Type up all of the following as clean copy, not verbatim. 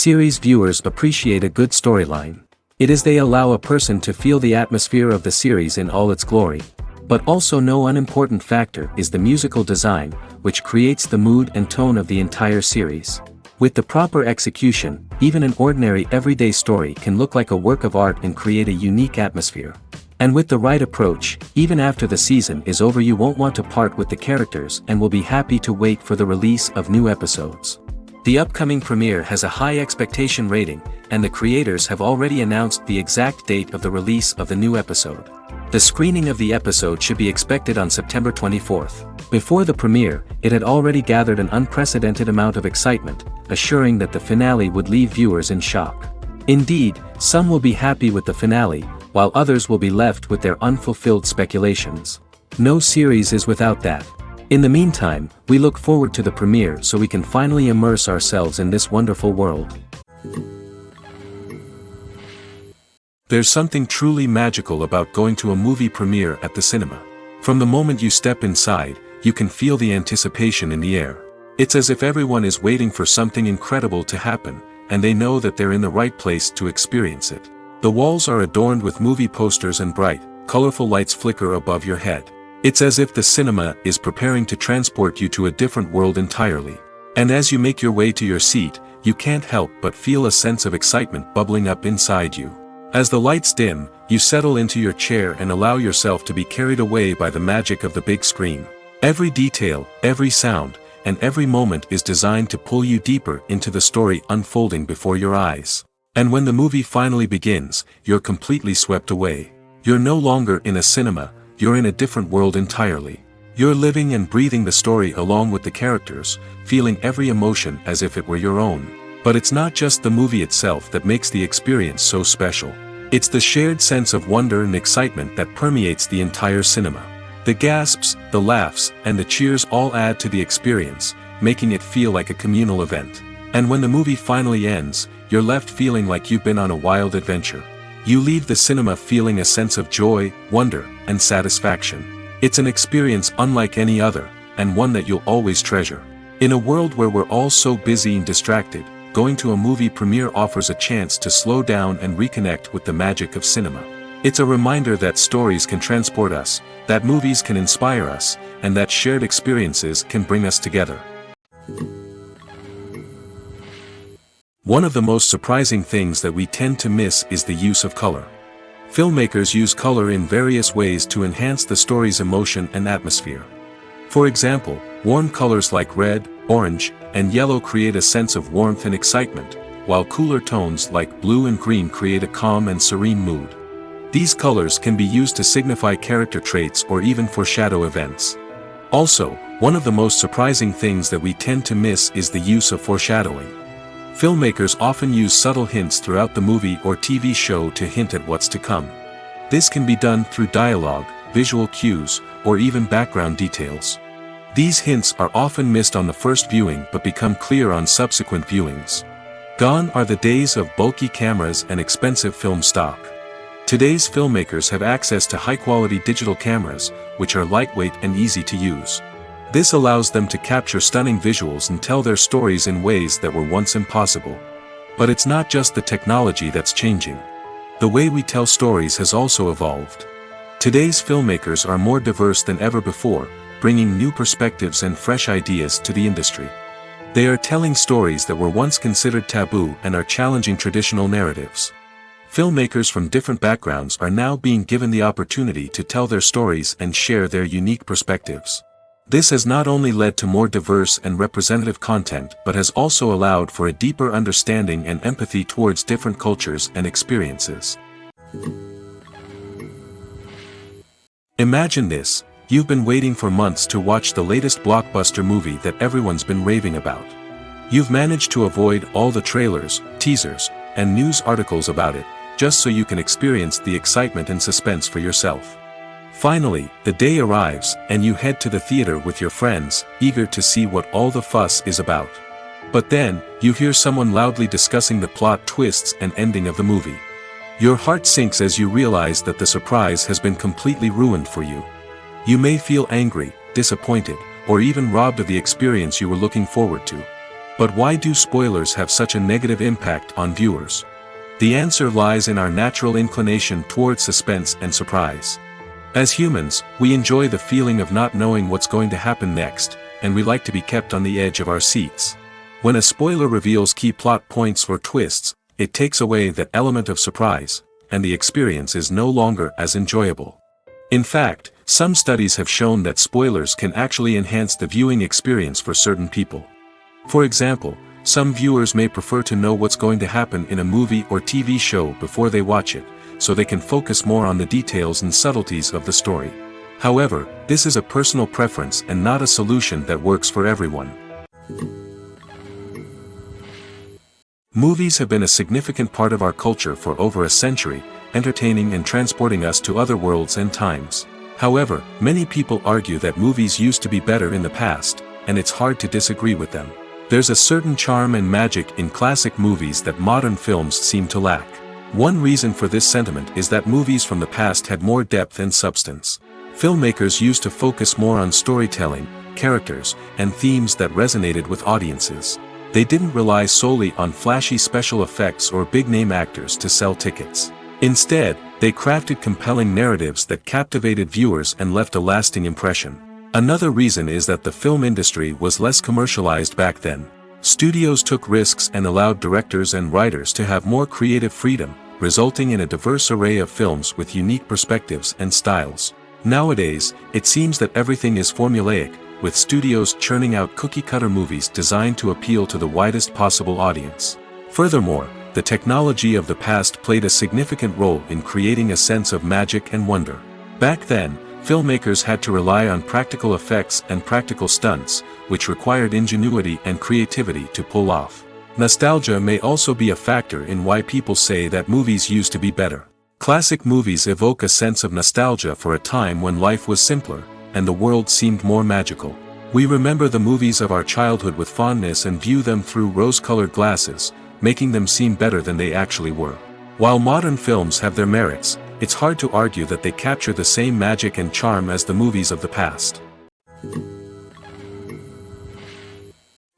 Series viewers appreciate a good storyline. It is they allow a person to feel the atmosphere of the series in all its glory. But also no unimportant factor is the musical design, which creates the mood and tone of the entire series. With the proper execution, even an ordinary everyday story can look like a work of art and create a unique atmosphere. And with the right approach, even after the season is over you won't want to part with the characters and will be happy to wait for the release of new episodes. The upcoming premiere has a high expectation rating, and the creators have already announced the exact date of the release of the new episode. The screening of the episode should be expected on September 24th. Before the premiere, it had already gathered an unprecedented amount of excitement, assuring that the finale would leave viewers in shock. Indeed, some will be happy with the finale, while others will be left with their unfulfilled speculations. No series is without that. In the meantime, we look forward to the premiere so we can finally immerse ourselves in this wonderful world. There's something truly magical about going to a movie premiere at the cinema. From the moment you step inside, you can feel the anticipation in the air. It's as if everyone is waiting for something incredible to happen, and they know that they're in the right place to experience it. The walls are adorned with movie posters and bright, colorful lights flicker above your head. It's as if the cinema is preparing to transport you to a different world entirely. And as you make your way to your seat, you can't help but feel a sense of excitement bubbling up inside you. As the lights dim, you settle into your chair and allow yourself to be carried away by the magic of the big screen. Every detail, every sound, and every moment is designed to pull you deeper into the story unfolding before your eyes. And when the movie finally begins, you're completely swept away. You're no longer in a cinema. You're in a different world entirely. You're living and breathing the story along with the characters, feeling every emotion as if it were your own. But it's not just the movie itself that makes the experience so special. It's the shared sense of wonder and excitement that permeates the entire cinema. The gasps, the laughs, and the cheers all add to the experience, making it feel like a communal event. And when the movie finally ends, you're left feeling like you've been on a wild adventure. You leave the cinema feeling a sense of joy, wonder, and satisfaction. It's an experience unlike any other, and one that you'll always treasure. In a world where we're all so busy and distracted, going to a movie premiere offers a chance to slow down and reconnect with the magic of cinema. It's a reminder that stories can transport us, that movies can inspire us, and that shared experiences can bring us together. One of the most surprising things that we tend to miss is the use of color. Filmmakers use color in various ways to enhance the story's emotion and atmosphere. For example, warm colors like red, orange, and yellow create a sense of warmth and excitement, while cooler tones like blue and green create a calm and serene mood. These colors can be used to signify character traits or even foreshadow events. Also, one of the most surprising things that we tend to miss is the use of foreshadowing. Filmmakers often use subtle hints throughout the movie or TV show to hint at what's to come. This can be done through dialogue, visual cues, or even background details. These hints are often missed on the first viewing but become clear on subsequent viewings. Gone are the days of bulky cameras and expensive film stock. Today's filmmakers have access to high-quality digital cameras, which are lightweight and easy to use. This allows them to capture stunning visuals and tell their stories in ways that were once impossible. But it's not just the technology that's changing. The way we tell stories has also evolved. Today's filmmakers are more diverse than ever before, bringing new perspectives and fresh ideas to the industry. They are telling stories that were once considered taboo and are challenging traditional narratives. Filmmakers from different backgrounds are now being given the opportunity to tell their stories and share their unique perspectives. This has not only led to more diverse and representative content but has also allowed for a deeper understanding and empathy towards different cultures and experiences. Imagine this, you've been waiting for months to watch the latest blockbuster movie that everyone's been raving about. You've managed to avoid all the trailers, teasers, and news articles about it, just so you can experience the excitement and suspense for yourself. Finally, the day arrives, and you head to the theater with your friends, eager to see what all the fuss is about. But then, you hear someone loudly discussing the plot twists and ending of the movie. Your heart sinks as you realize that the surprise has been completely ruined for you. You may feel angry, disappointed, or even robbed of the experience you were looking forward to. But why do spoilers have such a negative impact on viewers? The answer lies in our natural inclination towards suspense and surprise. As humans, we enjoy the feeling of not knowing what's going to happen next, and we like to be kept on the edge of our seats. When a spoiler reveals key plot points or twists, it takes away that element of surprise, and the experience is no longer as enjoyable. In fact, some studies have shown that spoilers can actually enhance the viewing experience for certain people. For example, some viewers may prefer to know what's going to happen in a movie or TV show before they watch it, so they can focus more on the details and subtleties of the story. However, this is a personal preference and not a solution that works for everyone. Movies have been a significant part of our culture for over a century, entertaining and transporting us to other worlds and times. However, many people argue that movies used to be better in the past, and it's hard to disagree with them. There's a certain charm and magic in classic movies that modern films seem to lack. One reason for this sentiment is that movies from the past had more depth and substance. Filmmakers used to focus more on storytelling, characters, and themes that resonated with audiences. They didn't rely solely on flashy special effects or big-name actors to sell tickets. Instead, they crafted compelling narratives that captivated viewers and left a lasting impression. Another reason is that the film industry was less commercialized back then. Studios took risks and allowed directors and writers to have more creative freedom, resulting in a diverse array of films with unique perspectives and styles. Nowadays, it seems that everything is formulaic, with studios churning out cookie-cutter movies designed to appeal to the widest possible audience. Furthermore, the technology of the past played a significant role in creating a sense of magic and wonder. Back then, filmmakers had to rely on practical effects and practical stunts, which required ingenuity and creativity to pull off. Nostalgia may also be a factor in why people say that movies used to be better. Classic movies evoke a sense of nostalgia for a time when life was simpler, and the world seemed more magical. We remember the movies of our childhood with fondness and view them through rose-colored glasses, making them seem better than they actually were. While modern films have their merits, it's hard to argue that they capture the same magic and charm as the movies of the past.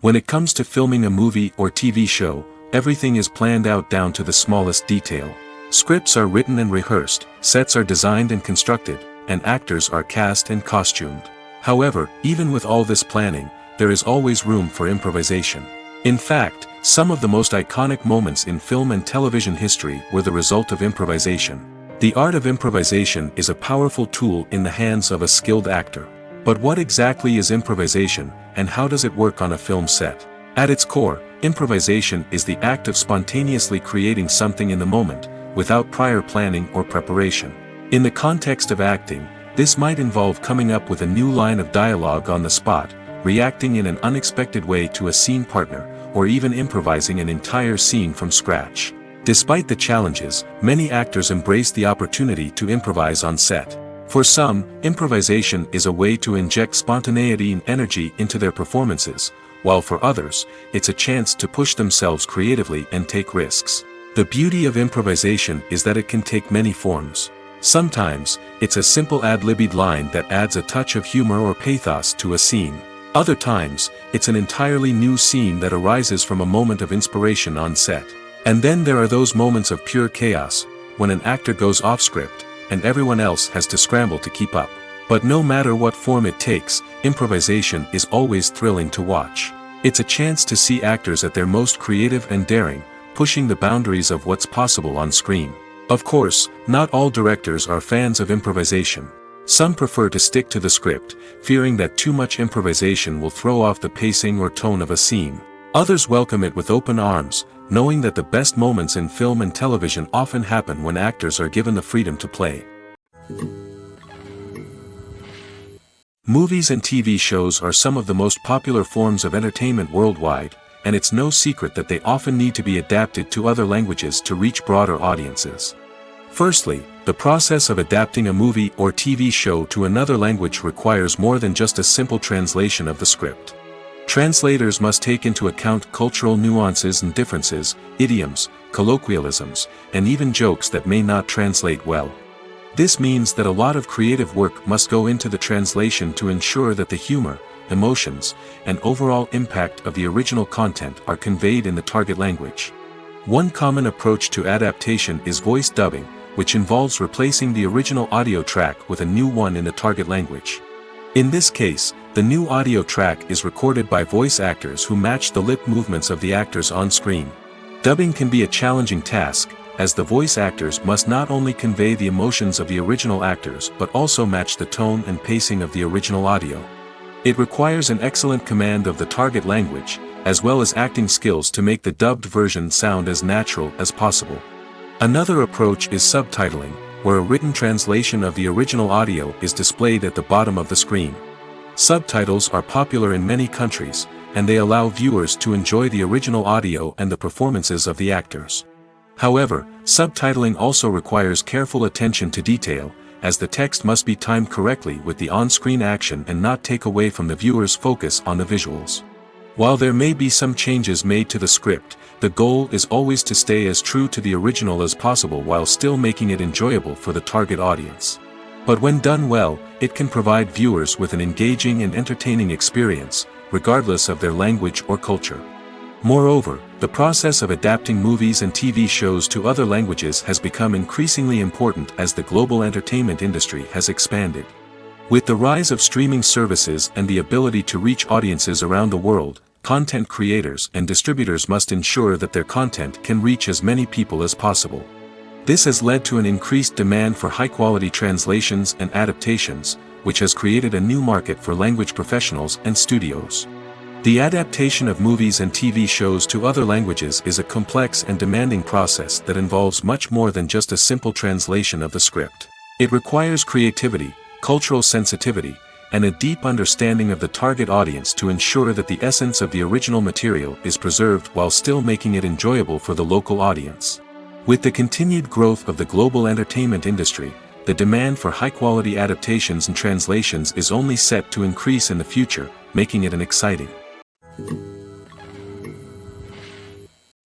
When it comes to filming a movie or TV show, everything is planned out down to the smallest detail. Scripts are written and rehearsed, sets are designed and constructed, and actors are cast and costumed. However, even with all this planning, there is always room for improvisation. In fact, some of the most iconic moments in film and television history were the result of improvisation. The art of improvisation is a powerful tool in the hands of a skilled actor. But what exactly is improvisation, and how does it work on a film set? At its core, improvisation is the act of spontaneously creating something in the moment, without prior planning or preparation. In the context of acting, this might involve coming up with a new line of dialogue on the spot, reacting in an unexpected way to a scene partner, or even improvising an entire scene from scratch. Despite the challenges, many actors embrace the opportunity to improvise on set. For some, improvisation is a way to inject spontaneity and energy into their performances, while for others, it's a chance to push themselves creatively and take risks. The beauty of improvisation is that it can take many forms. Sometimes, it's a simple ad-libbed line that adds a touch of humor or pathos to a scene. Other times, it's an entirely new scene that arises from a moment of inspiration on set. And then there are those moments of pure chaos, when an actor goes off script, and everyone else has to scramble to keep up. But no matter what form it takes, improvisation is always thrilling to watch. It's a chance to see actors at their most creative and daring, pushing the boundaries of what's possible on screen. Of course, not all directors are fans of improvisation. Some prefer to stick to the script, fearing that too much improvisation will throw off the pacing or tone of a scene. Others welcome it with open arms, knowing that the best moments in film and television often happen when actors are given the freedom to play. Movies and TV shows are some of the most popular forms of entertainment worldwide, and it's no secret that they often need to be adapted to other languages to reach broader audiences. Firstly, the process of adapting a movie or TV show to another language requires more than just a simple translation of the script. Translators must take into account cultural nuances and differences, idioms, colloquialisms, and even jokes that may not translate well. This means that a lot of creative work must go into the translation to ensure that the humor, emotions, and overall impact of the original content are conveyed in the target language. One common approach to adaptation is voice dubbing, which involves replacing the original audio track with a new one in the target language. In this case, the new audio track is recorded by voice actors who match the lip movements of the actors on screen. Dubbing can be a challenging task, as the voice actors must not only convey the emotions of the original actors but also match the tone and pacing of the original audio. It requires an excellent command of the target language, as well as acting skills to make the dubbed version sound as natural as possible. Another approach is subtitling, where a written translation of the original audio is displayed at the bottom of the screen. Subtitles are popular in many countries, and they allow viewers to enjoy the original audio and the performances of the actors. However, subtitling also requires careful attention to detail, as the text must be timed correctly with the on-screen action and not take away from the viewer's focus on the visuals. While there may be some changes made to the script, the goal is always to stay as true to the original as possible while still making it enjoyable for the target audience. But when done well, it can provide viewers with an engaging and entertaining experience, regardless of their language or culture. Moreover, the process of adapting movies and TV shows to other languages has become increasingly important as the global entertainment industry has expanded. With the rise of streaming services and the ability to reach audiences around the world, content creators and distributors must ensure that their content can reach as many people as possible. This has led to an increased demand for high-quality translations and adaptations, which has created a new market for language professionals and studios. The adaptation of movies and TV shows to other languages is a complex and demanding process that involves much more than just a simple translation of the script. It requires creativity, cultural sensitivity, and a deep understanding of the target audience to ensure that the essence of the original material is preserved while still making it enjoyable for the local audience. With the continued growth of the global entertainment industry, the demand for high-quality adaptations and translations is only set to increase in the future, making it exciting.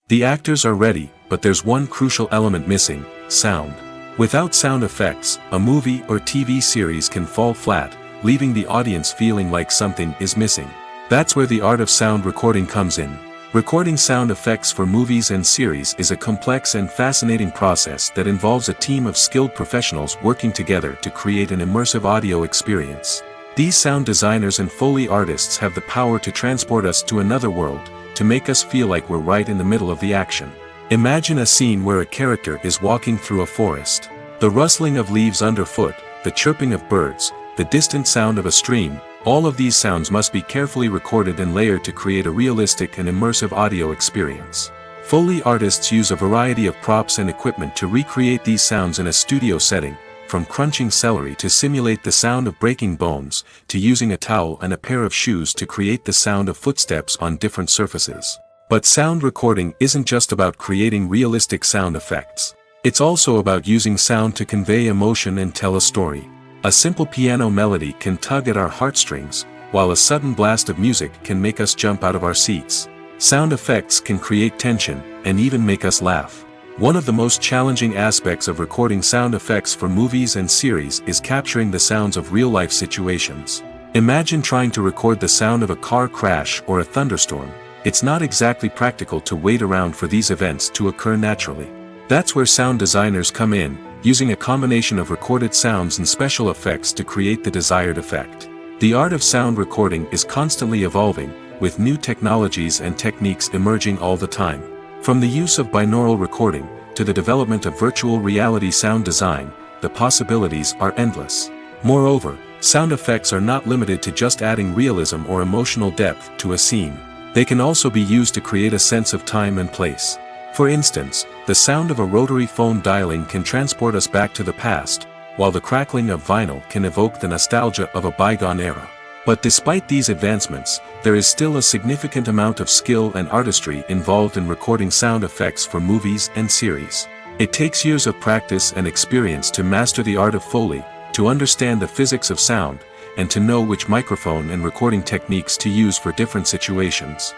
The actors are ready, but there's one crucial element missing: sound. Without sound effects, a movie or TV series can fall flat, leaving the audience feeling like something is missing. That's where the art of sound recording comes in. Recording sound effects for movies and series is a complex and fascinating process that involves a team of skilled professionals working together to create an immersive audio experience. These sound designers and Foley artists have the power to transport us to another world, to make us feel like we're right in the middle of the action. Imagine a scene where a character is walking through a forest. The rustling of leaves underfoot, the chirping of birds, the distant sound of a stream, all of these sounds must be carefully recorded and layered to create a realistic and immersive audio experience. Foley artists use a variety of props and equipment to recreate these sounds in a studio setting, from crunching celery to simulate the sound of breaking bones, to using a towel and a pair of shoes to create the sound of footsteps on different surfaces. But sound recording isn't just about creating realistic sound effects. It's also about using sound to convey emotion and tell a story. A simple piano melody can tug at our heartstrings, while a sudden blast of music can make us jump out of our seats. Sound effects can create tension, and even make us laugh. One of the most challenging aspects of recording sound effects for movies and series is capturing the sounds of real-life situations. Imagine trying to record the sound of a car crash or a thunderstorm. It's not exactly practical to wait around for these events to occur naturally. That's where sound designers come in, using a combination of recorded sounds and special effects to create the desired effect. The art of sound recording is constantly evolving, with new technologies and techniques emerging all the time. From the use of binaural recording, to the development of virtual reality sound design, the possibilities are endless. Moreover, sound effects are not limited to just adding realism or emotional depth to a scene. They can also be used to create a sense of time and place. For instance, the sound of a rotary phone dialing can transport us back to the past, while the crackling of vinyl can evoke the nostalgia of a bygone era. But despite these advancements, there is still a significant amount of skill and artistry involved in recording sound effects for movies and series. It takes years of practice and experience to master the art of Foley, to understand the physics of sound, and to know which microphone and recording techniques to use for different situations.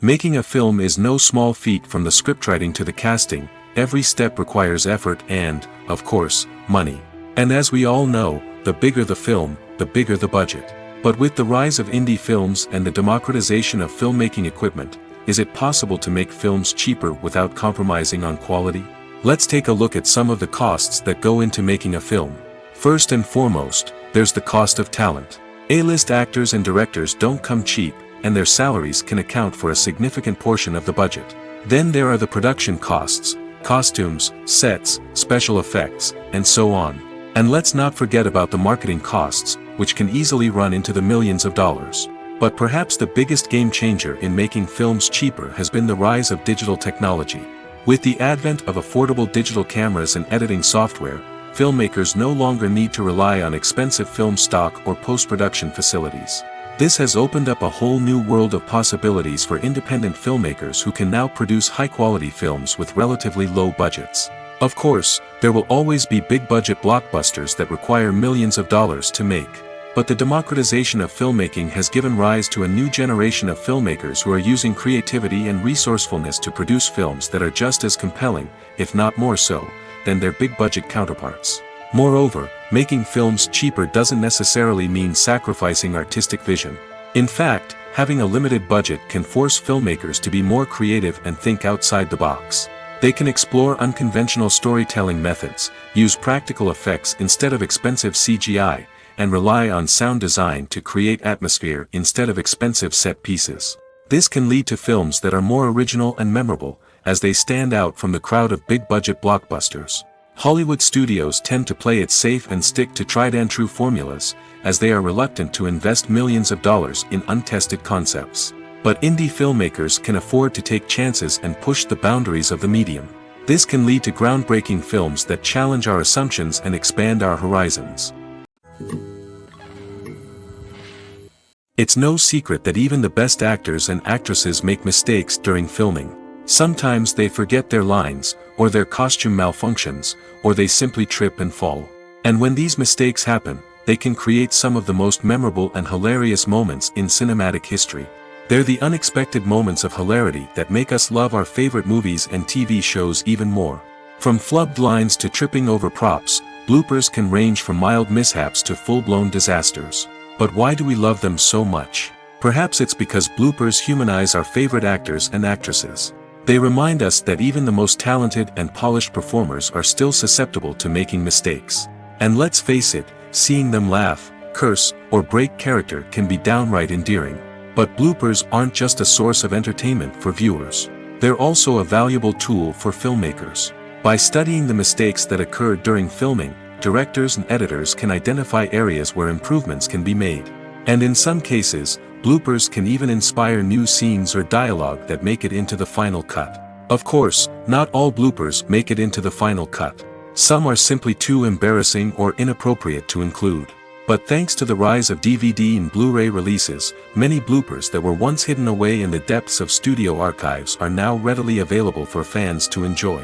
Making a film is no small feat. From the scriptwriting to the casting, every step requires effort and, of course, money. And as we all know, the bigger the film, the bigger the budget. But with the rise of indie films and the democratization of filmmaking equipment, is it possible to make films cheaper without compromising on quality? Let's take a look at some of the costs that go into making a film. First and foremost, there's the cost of talent. A-list actors and directors don't come cheap, and their salaries can account for a significant portion of the budget. Then there are the production costs, costumes, sets, special effects, and so on. And let's not forget about the marketing costs, which can easily run into the millions of dollars. But perhaps the biggest game changer in making films cheaper has been the rise of digital technology. With the advent of affordable digital cameras and editing software, filmmakers no longer need to rely on expensive film stock or post-production facilities. This has opened up a whole new world of possibilities for independent filmmakers who can now produce high-quality films with relatively low budgets. Of course, there will always be big-budget blockbusters that require millions of dollars to make. But the democratization of filmmaking has given rise to a new generation of filmmakers who are using creativity and resourcefulness to produce films that are just as compelling, if not more so, than their big-budget counterparts. Moreover, making films cheaper doesn't necessarily mean sacrificing artistic vision. In fact, having a limited budget can force filmmakers to be more creative and think outside the box. They can explore unconventional storytelling methods, use practical effects instead of expensive CGI, and rely on sound design to create atmosphere instead of expensive set pieces. This can lead to films that are more original and memorable, as they stand out from the crowd of big-budget blockbusters. Hollywood studios tend to play it safe and stick to tried-and-true formulas, as they are reluctant to invest millions of dollars in untested concepts. But indie filmmakers can afford to take chances and push the boundaries of the medium. This can lead to groundbreaking films that challenge our assumptions and expand our horizons. It's no secret that even the best actors and actresses make mistakes during filming. Sometimes they forget their lines, or their costume malfunctions, or they simply trip and fall. And when these mistakes happen, they can create some of the most memorable and hilarious moments in cinematic history. They're the unexpected moments of hilarity that make us love our favorite movies and TV shows even more. From flubbed lines to tripping over props, bloopers can range from mild mishaps to full-blown disasters. But why do we love them so much? Perhaps it's because bloopers humanize our favorite actors and actresses. They remind us that even the most talented and polished performers are still susceptible to making mistakes. And let's face it, seeing them laugh, curse, or break character can be downright endearing. But bloopers aren't just a source of entertainment for viewers. They're also a valuable tool for filmmakers. By studying the mistakes that occurred during filming, directors and editors can identify areas where improvements can be made. And in some cases, bloopers can even inspire new scenes or dialogue that make it into the final cut. Of course, not all bloopers make it into the final cut. Some are simply too embarrassing or inappropriate to include. But thanks to the rise of DVD and Blu-ray releases, many bloopers that were once hidden away in the depths of studio archives are now readily available for fans to enjoy.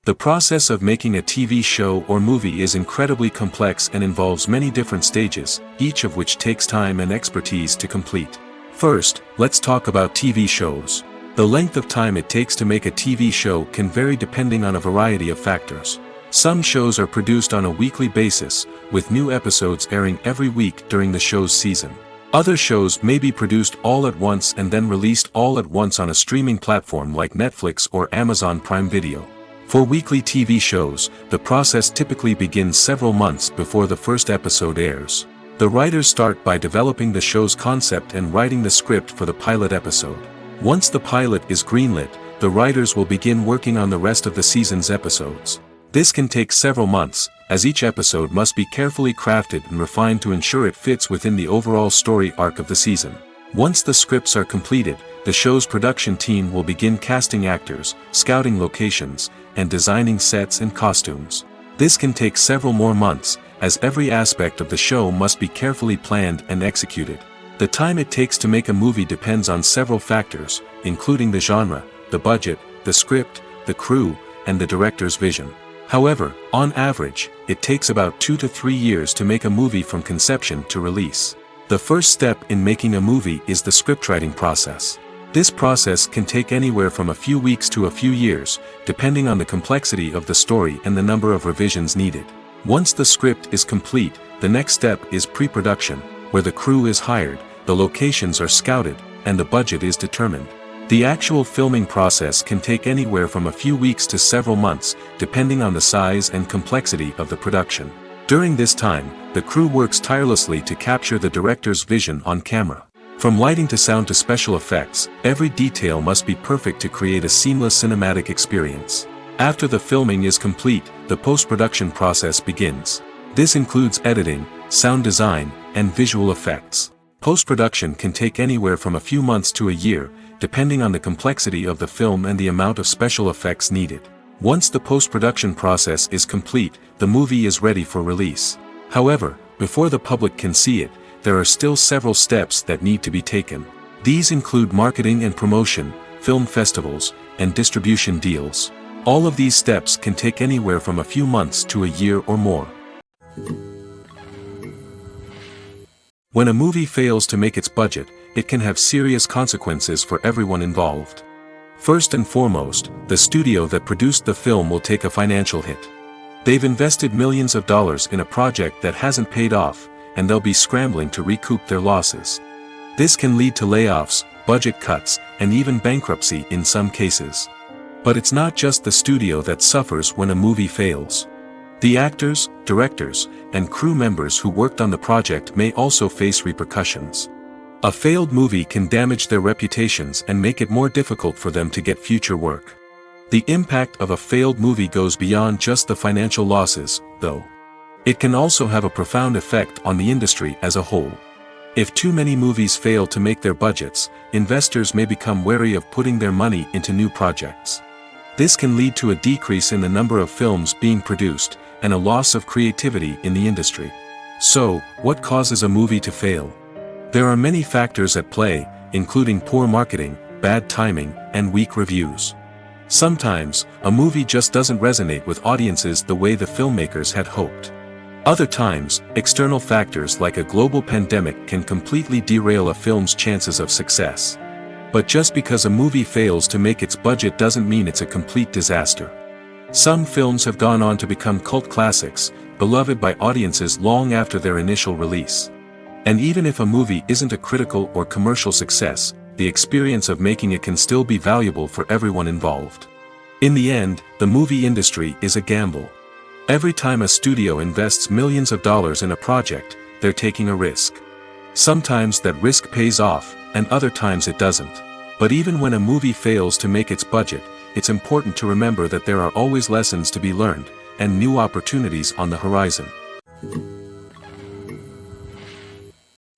The process of making a TV show or movie is incredibly complex and involves many different stages, each of which takes time and expertise to complete. First, let's talk about TV shows. The length of time it takes to make a TV show can vary depending on a variety of factors. Some shows are produced on a weekly basis, with new episodes airing every week during the show's season. Other shows may be produced all at once and then released all at once on a streaming platform like Netflix or Amazon Prime Video. For weekly TV shows, the process typically begins several months before the first episode airs. The writers start by developing the show's concept and writing the script for the pilot episode. Once the pilot is greenlit, the writers will begin working on the rest of the season's episodes. This can take several months, as each episode must be carefully crafted and refined to ensure it fits within the overall story arc of the season. Once the scripts are completed, the show's production team will begin casting actors, scouting locations, and designing sets and costumes. This can take several more months, as every aspect of the show must be carefully planned and executed. The time it takes to make a movie depends on several factors, including the genre, the budget, the script, the crew, and the director's vision. However, on average, it takes about 2 to 3 years to make a movie from conception to release. The first step in making a movie is the scriptwriting process. This process can take anywhere from a few weeks to a few years, depending on the complexity of the story and the number of revisions needed. Once the script is complete, the next step is pre-production, where the crew is hired, the locations are scouted, and the budget is determined. The actual filming process can take anywhere from a few weeks to several months, depending on the size and complexity of the production. During this time, the crew works tirelessly to capture the director's vision on camera. From lighting to sound to special effects, every detail must be perfect to create a seamless cinematic experience. After the filming is complete, the post-production process begins. This includes editing, sound design, and visual effects. Post-production can take anywhere from a few months to a year, depending on the complexity of the film and the amount of special effects needed. Once the post-production process is complete, the movie is ready for release. However, before the public can see it, there are still several steps that need to be taken. These include marketing and promotion, film festivals, and distribution deals. All of these steps can take anywhere from a few months to a year or more. When a movie fails to make its budget, it can have serious consequences for everyone involved. First and foremost, the studio that produced the film will take a financial hit. They've invested millions of dollars in a project that hasn't paid off, and they'll be scrambling to recoup their losses. This can lead to layoffs, budget cuts, and even bankruptcy in some cases. But it's not just the studio that suffers when a movie fails. The actors, directors, and crew members who worked on the project may also face repercussions. A failed movie can damage their reputations and make it more difficult for them to get future work. The impact of a failed movie goes beyond just the financial losses, though. It can also have a profound effect on the industry as a whole. If too many movies fail to make their budgets, investors may become wary of putting their money into new projects. This can lead to a decrease in the number of films being produced, and a loss of creativity in the industry. So, what causes a movie to fail? There are many factors at play, including poor marketing, bad timing, and weak reviews. Sometimes, a movie just doesn't resonate with audiences the way the filmmakers had hoped. Other times, external factors like a global pandemic can completely derail a film's chances of success. But just because a movie fails to make its budget doesn't mean it's a complete disaster. Some films have gone on to become cult classics, beloved by audiences long after their initial release. And even if a movie isn't a critical or commercial success, the experience of making it can still be valuable for everyone involved. In the end, the movie industry is a gamble. Every time a studio invests millions of dollars in a project, they're taking a risk. Sometimes that risk pays off, and other times it doesn't. But even when a movie fails to make its budget, it's important to remember that there are always lessons to be learned, and new opportunities on the horizon.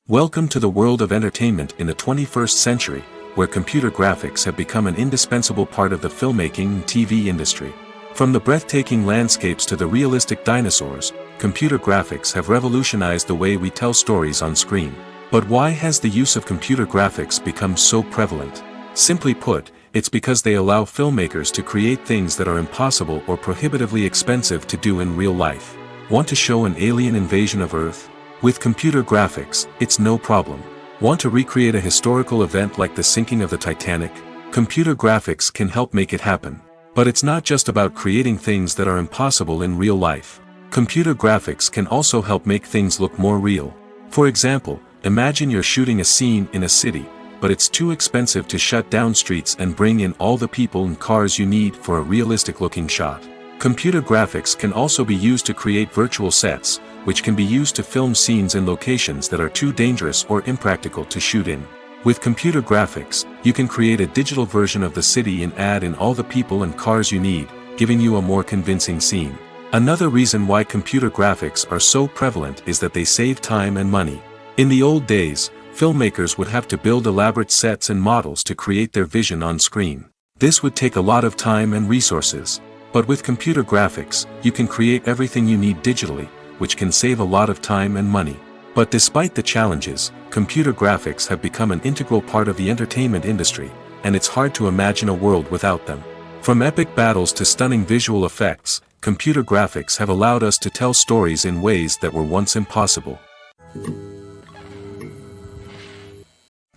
Welcome to the world of entertainment in the 21st century, where computer graphics have become an indispensable part of the filmmaking and TV industry. From the breathtaking landscapes to the realistic dinosaurs, computer graphics have revolutionized the way we tell stories on screen. But why has the use of computer graphics become so prevalent? Simply put, it's because they allow filmmakers to create things that are impossible or prohibitively expensive to do in real life. Want to show an alien invasion of Earth? With computer graphics, it's no problem. Want to recreate a historical event like the sinking of the Titanic? Computer graphics can help make it happen. But it's not just about creating things that are impossible in real life. Computer graphics can also help make things look more real. For example, imagine you're shooting a scene in a city, but it's too expensive to shut down streets and bring in all the people and cars you need for a realistic-looking shot. Computer graphics can also be used to create virtual sets, which can be used to film scenes in locations that are too dangerous or impractical to shoot in. With computer graphics, you can create a digital version of the city and add in all the people and cars you need, giving you a more convincing scene. Another reason why computer graphics are so prevalent is that they save time and money. In the old days, filmmakers would have to build elaborate sets and models to create their vision on screen. This would take a lot of time and resources. But with computer graphics, you can create everything you need digitally, which can save a lot of time and money. But despite the challenges, computer graphics have become an integral part of the entertainment industry, and it's hard to imagine a world without them. From epic battles to stunning visual effects, computer graphics have allowed us to tell stories in ways that were once impossible.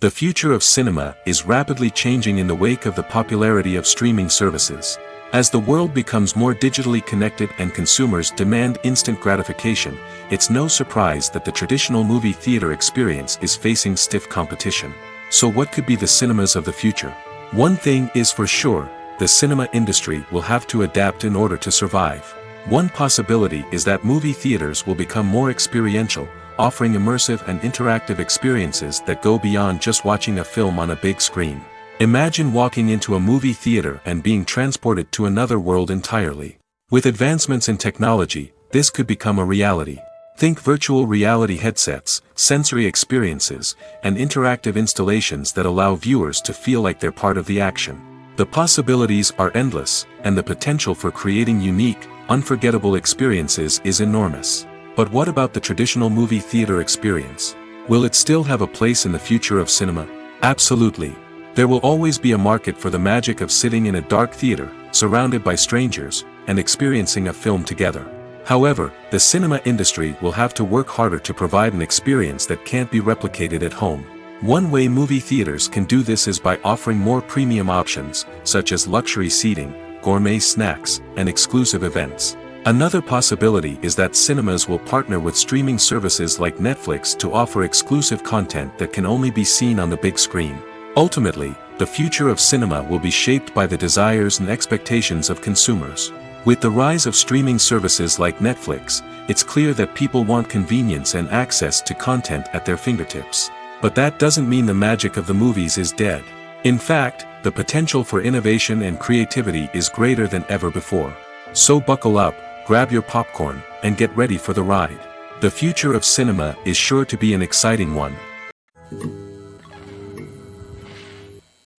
The future of cinema is rapidly changing in the wake of the popularity of streaming services. As the world becomes more digitally connected and consumers demand instant gratification, it's no surprise that the traditional movie theater experience is facing stiff competition. So what could be the cinemas of the future? One thing is for sure, the cinema industry will have to adapt in order to survive. One possibility is that movie theaters will become more experiential, offering immersive and interactive experiences that go beyond just watching a film on a big screen. Imagine walking into a movie theater and being transported to another world entirely. With advancements in technology, this could become a reality. Think virtual reality headsets, sensory experiences, and interactive installations that allow viewers to feel like they're part of the action. The possibilities are endless, and the potential for creating unique, unforgettable experiences is enormous. But what about the traditional movie theater experience? Will it still have a place in the future of cinema? Absolutely. There will always be a market for the magic of sitting in a dark theater, surrounded by strangers, and experiencing a film together. However, the cinema industry will have to work harder to provide an experience that can't be replicated at home. One way movie theaters can do this is by offering more premium options, such as luxury seating, gourmet snacks, and exclusive events. Another possibility is that cinemas will partner with streaming services like Netflix to offer exclusive content that can only be seen on the big screen. Ultimately, the future of cinema will be shaped by the desires and expectations of consumers. With the rise of streaming services like Netflix, it's clear that people want convenience and access to content at their fingertips. But that doesn't mean the magic of the movies is dead. In fact, the potential for innovation and creativity is greater than ever before. So buckle up, grab your popcorn, and get ready for the ride. The future of cinema is sure to be an exciting one.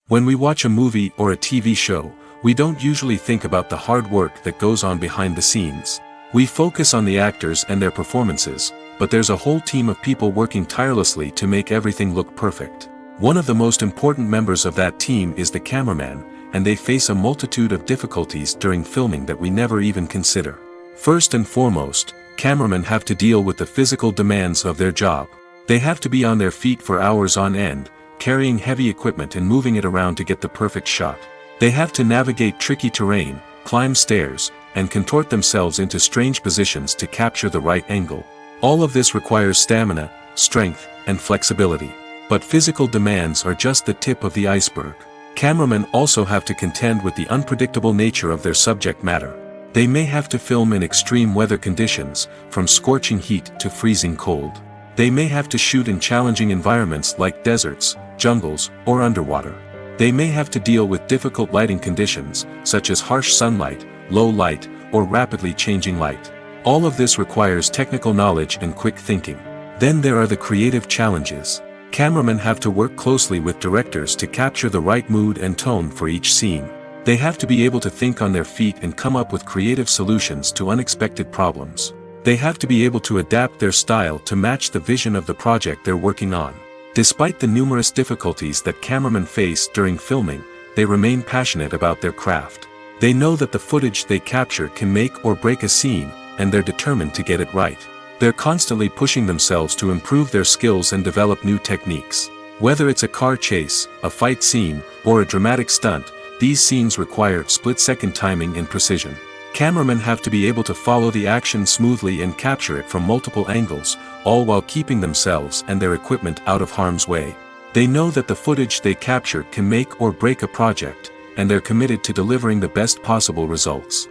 When we watch a movie or a TV show, we don't usually think about the hard work that goes on behind the scenes. We focus on the actors and their performances, but there's a whole team of people working tirelessly to make everything look perfect. One of the most important members of that team is the cameraman, and they face a multitude of difficulties during filming that we never even consider. First and foremost, cameramen have to deal with the physical demands of their job. They have to be on their feet for hours on end, carrying heavy equipment and moving it around to get the perfect shot. They have to navigate tricky terrain, climb stairs, and contort themselves into strange positions to capture the right angle. All of this requires stamina, strength, and flexibility. But physical demands are just the tip of the iceberg. Cameramen also have to contend with the unpredictable nature of their subject matter. They may have to film in extreme weather conditions, from scorching heat to freezing cold. They may have to shoot in challenging environments like deserts, jungles, or underwater. They may have to deal with difficult lighting conditions, such as harsh sunlight, low light, or rapidly changing light. All of this requires technical knowledge and quick thinking. Then there are the creative challenges. Cameramen have to work closely with directors to capture the right mood and tone for each scene. They have to be able to think on their feet and come up with creative solutions to unexpected problems. They have to be able to adapt their style to match the vision of the project they're working on. Despite the numerous difficulties that cameramen face during filming, they remain passionate about their craft. They know that the footage they capture can make or break a scene, and they're determined to get it right. They're constantly pushing themselves to improve their skills and develop new techniques. Whether it's a car chase, a fight scene, or a dramatic stunt, these scenes require split-second timing and precision. Cameramen have to be able to follow the action smoothly and capture it from multiple angles, all while keeping themselves and their equipment out of harm's way. They know that the footage they capture can make or break a project, and they're committed to delivering the best possible results.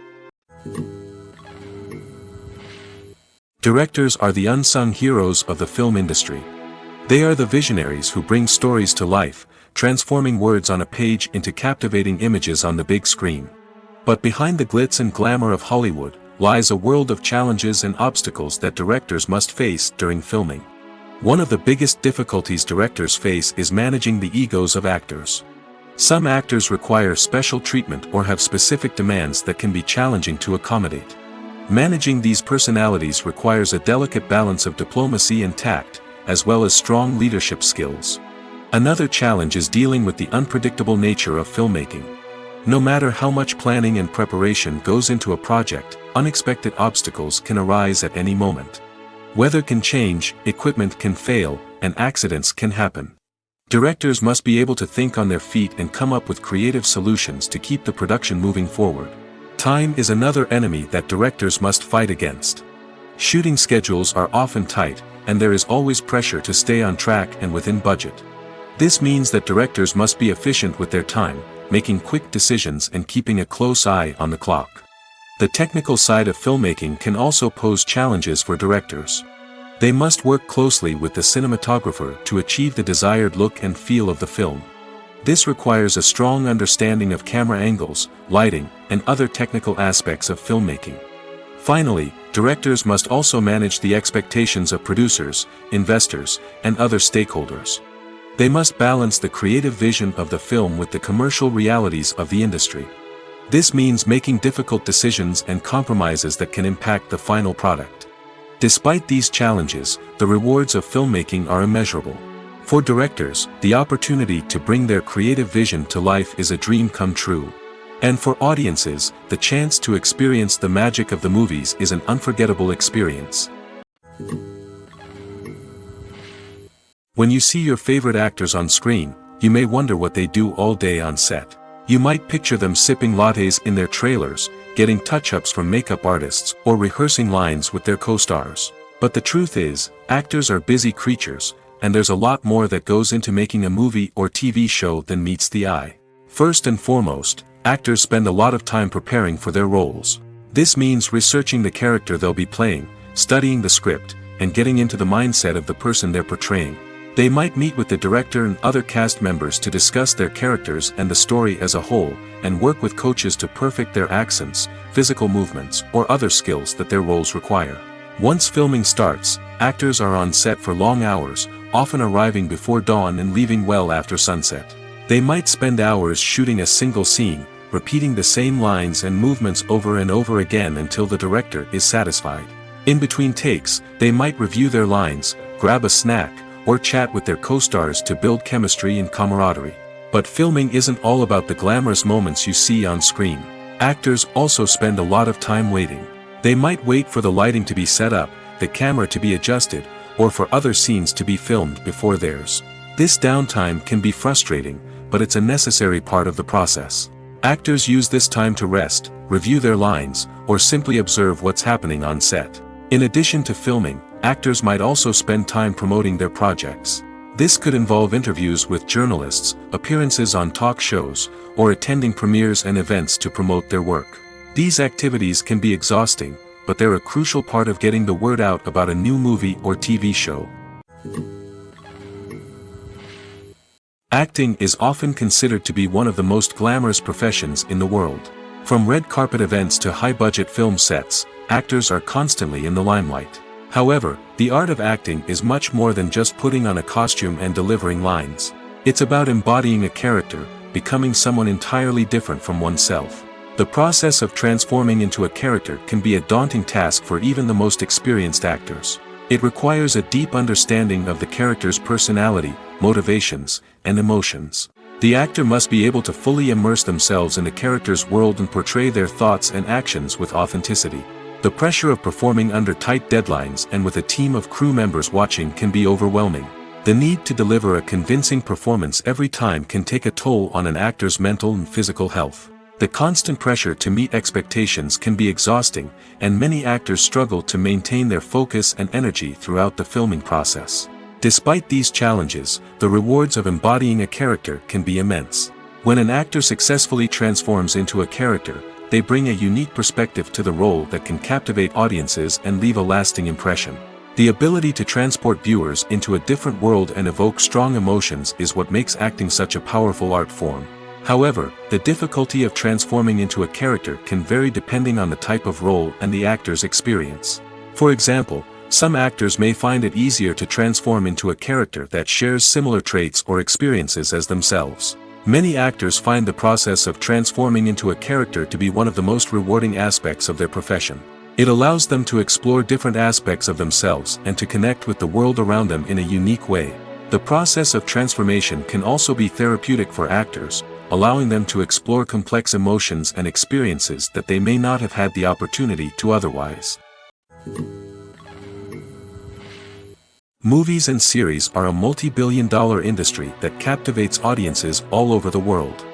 Directors are the unsung heroes of the film industry. They are the visionaries who bring stories to life, transforming words on a page into captivating images on the big screen. But behind the glitz and glamour of Hollywood lies a world of challenges and obstacles that directors must face during filming. One of the biggest difficulties directors face is managing the egos of actors. Some actors require special treatment or have specific demands that can be challenging to accommodate. Managing these personalities requires a delicate balance of diplomacy and tact, as well as strong leadership skills. Another challenge is dealing with the unpredictable nature of filmmaking. No matter how much planning and preparation goes into a project, unexpected obstacles can arise at any moment. Weather can change, equipment can fail, and accidents can happen. Directors must be able to think on their feet and come up with creative solutions to keep the production moving forward. Time is another enemy that directors must fight against. Shooting schedules are often tight, and there is always pressure to stay on track and within budget. This means that directors must be efficient with their time, making quick decisions and keeping a close eye on the clock. The technical side of filmmaking can also pose challenges for directors. They must work closely with the cinematographer to achieve the desired look and feel of the film. This requires a strong understanding of camera angles, lighting, and other technical aspects of filmmaking. Finally, directors must also manage the expectations of producers, investors, and other stakeholders. They must balance the creative vision of the film with the commercial realities of the industry. This means making difficult decisions and compromises that can impact the final product. Despite these challenges, the rewards of filmmaking are immeasurable. For directors, the opportunity to bring their creative vision to life is a dream come true. And for audiences, the chance to experience the magic of the movies is an unforgettable experience. When you see your favorite actors on screen, you may wonder what they do all day on set. You might picture them sipping lattes in their trailers, getting touch-ups from makeup artists, or rehearsing lines with their co-stars. But the truth is, actors are busy creatures, and there's a lot more that goes into making a movie or TV show than meets the eye. First and foremost, actors spend a lot of time preparing for their roles. This means researching the character they'll be playing, studying the script, and getting into the mindset of the person they're portraying. They might meet with the director and other cast members to discuss their characters and the story as a whole, and work with coaches to perfect their accents, physical movements, or other skills that their roles require. Once filming starts, actors are on set for long hours, often arriving before dawn and leaving well after sunset. They might spend hours shooting a single scene, repeating the same lines and movements over and over again until the director is satisfied. In between takes, they might review their lines, grab a snack, or chat with their co-stars to build chemistry and camaraderie. But filming isn't all about the glamorous moments you see on screen. Actors also spend a lot of time waiting. They might wait for the lighting to be set up, the camera to be adjusted, or for other scenes to be filmed before theirs. This downtime can be frustrating, but it's a necessary part of the process. Actors use this time to rest, review their lines, or simply observe what's happening on set. In addition to filming, actors might also spend time promoting their projects. This could involve interviews with journalists, appearances on talk shows, or attending premieres and events to promote their work. These activities can be exhausting, but they're a crucial part of getting the word out about a new movie or TV show. Acting is often considered to be one of the most glamorous professions in the world. From red carpet events to high-budget film sets, actors are constantly in the limelight. However, the art of acting is much more than just putting on a costume and delivering lines. It's about embodying a character, becoming someone entirely different from oneself. The process of transforming into a character can be a daunting task for even the most experienced actors. It requires a deep understanding of the character's personality, motivations, and emotions. The actor must be able to fully immerse themselves in the character's world and portray their thoughts and actions with authenticity. The pressure of performing under tight deadlines and with a team of crew members watching can be overwhelming. The need to deliver a convincing performance every time can take a toll on an actor's mental and physical health. The constant pressure to meet expectations can be exhausting, and many actors struggle to maintain their focus and energy throughout the filming process. Despite these challenges, the rewards of embodying a character can be immense. When an actor successfully transforms into a character, they bring a unique perspective to the role that can captivate audiences and leave a lasting impression. The ability to transport viewers into a different world and evoke strong emotions is what makes acting such a powerful art form. However, the difficulty of transforming into a character can vary depending on the type of role and the actor's experience. For example, some actors may find it easier to transform into a character that shares similar traits or experiences as themselves. Many actors find the process of transforming into a character to be one of the most rewarding aspects of their profession. It allows them to explore different aspects of themselves and to connect with the world around them in a unique way. The process of transformation can also be therapeutic for actors, allowing them to explore complex emotions and experiences that they may not have had the opportunity to otherwise. Movies and series are a multi-billion-dollar industry that captivates audiences all over the world.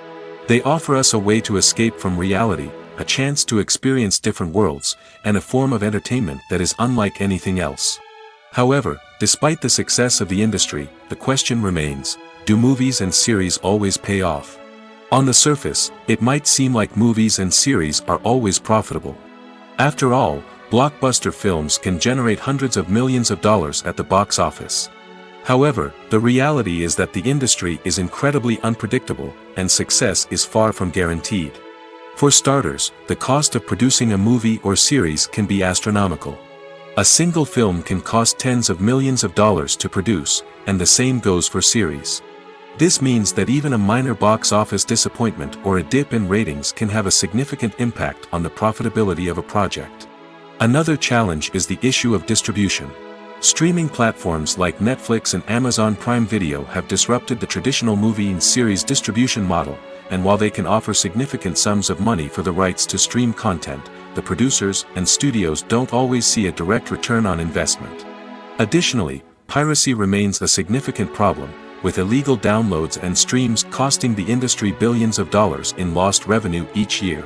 They offer us a way to escape from reality, a chance to experience different worlds, and a form of entertainment that is unlike anything else. However, despite the success of the industry, the question remains, do movies and series always pay off? On the surface, it might seem like movies and series are always profitable. After all, blockbuster films can generate hundreds of millions of dollars at the box office. However, the reality is that the industry is incredibly unpredictable, and success is far from guaranteed. For starters, the cost of producing a movie or series can be astronomical. A single film can cost tens of millions of dollars to produce, and the same goes for series. This means that even a minor box office disappointment or a dip in ratings can have a significant impact on the profitability of a project. Another challenge is the issue of distribution. Streaming platforms like Netflix and Amazon Prime Video have disrupted the traditional movie and series distribution model, and while they can offer significant sums of money for the rights to stream content, the producers and studios don't always see a direct return on investment. Additionally, piracy remains a significant problem, with illegal downloads and streams costing the industry billions of dollars in lost revenue each year.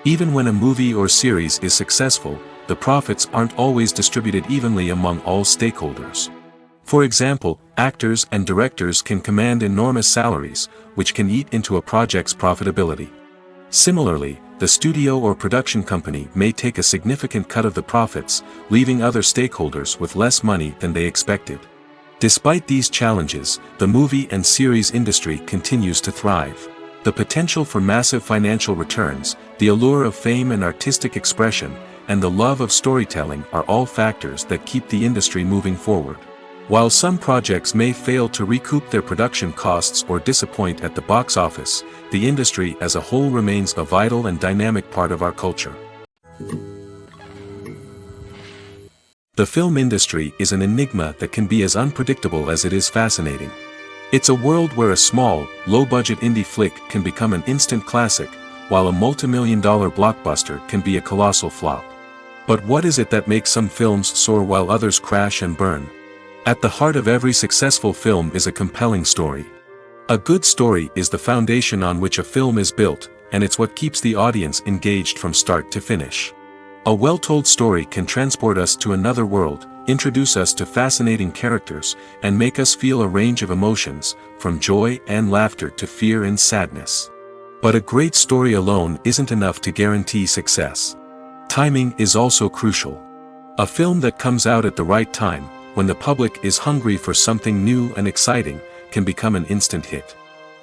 Even when a movie or series is successful, the profits aren't always distributed evenly among all stakeholders. For example, actors and directors can command enormous salaries, which can eat into a project's profitability. Similarly, the studio or production company may take a significant cut of the profits, leaving other stakeholders with less money than they expected. Despite these challenges, the movie and series industry continues to thrive. The potential for massive financial returns, the allure of fame and artistic expression, and the love of storytelling are all factors that keep the industry moving forward. While some projects may fail to recoup their production costs or disappoint at the box office, the industry as a whole remains a vital and dynamic part of our culture. The film industry is an enigma that can be as unpredictable as it is fascinating. It's a world where a small, low-budget indie flick can become an instant classic, while a multi-million-dollar blockbuster can be a colossal flop. But what is it that makes some films soar while others crash and burn? At the heart of every successful film is a compelling story. A good story is the foundation on which a film is built, and it's what keeps the audience engaged from start to finish. A well-told story can transport us to another world, introduce us to fascinating characters, and make us feel a range of emotions, from joy and laughter to fear and sadness. But a great story alone isn't enough to guarantee success. Timing is also crucial. A film that comes out at the right time, when the public is hungry for something new and exciting, can become an instant hit.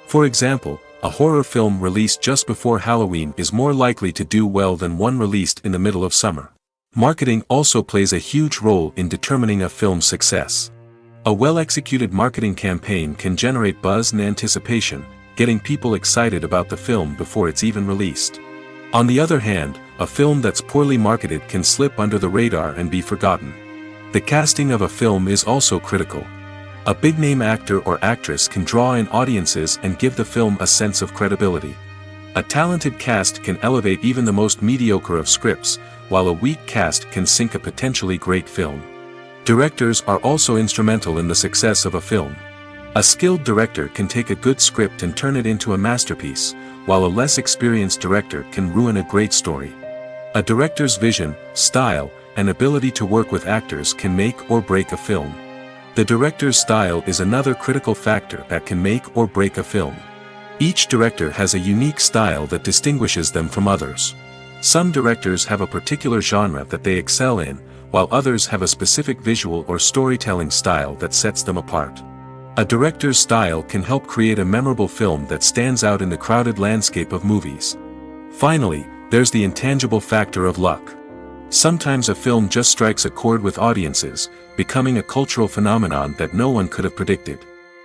For example, a horror film released just before Halloween is more likely to do well than one released in the middle of summer. Marketing also plays a huge role in determining a film's success. A well-executed marketing campaign can generate buzz and anticipation, getting people excited about the film before it's even released. On the other hand, a film that's poorly marketed can slip under the radar and be forgotten. The casting of a film is also critical. A big-name actor or actress can draw in audiences and give the film a sense of credibility. A talented cast can elevate even the most mediocre of scripts, while a weak cast can sink a potentially great film. Directors are also instrumental in the success of a film. A skilled director can take a good script and turn it into a masterpiece, while a less experienced director can ruin a great story. A director's vision, style, and ability to work with actors can make or break a film. The director's style is another critical factor that can make or break a film. Each director has a unique style that distinguishes them from others. Some directors have a particular genre that they excel in, while others have a specific visual or storytelling style that sets them apart. A director's style can help create a memorable film that stands out in the crowded landscape of movies. Finally, there's the intangible factor of luck. Sometimes a film just strikes a chord with audiences, becoming a cultural phenomenon that no one could have predicted.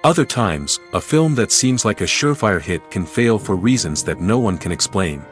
Other times, a film that seems like a surefire hit can fail for reasons that no one can explain.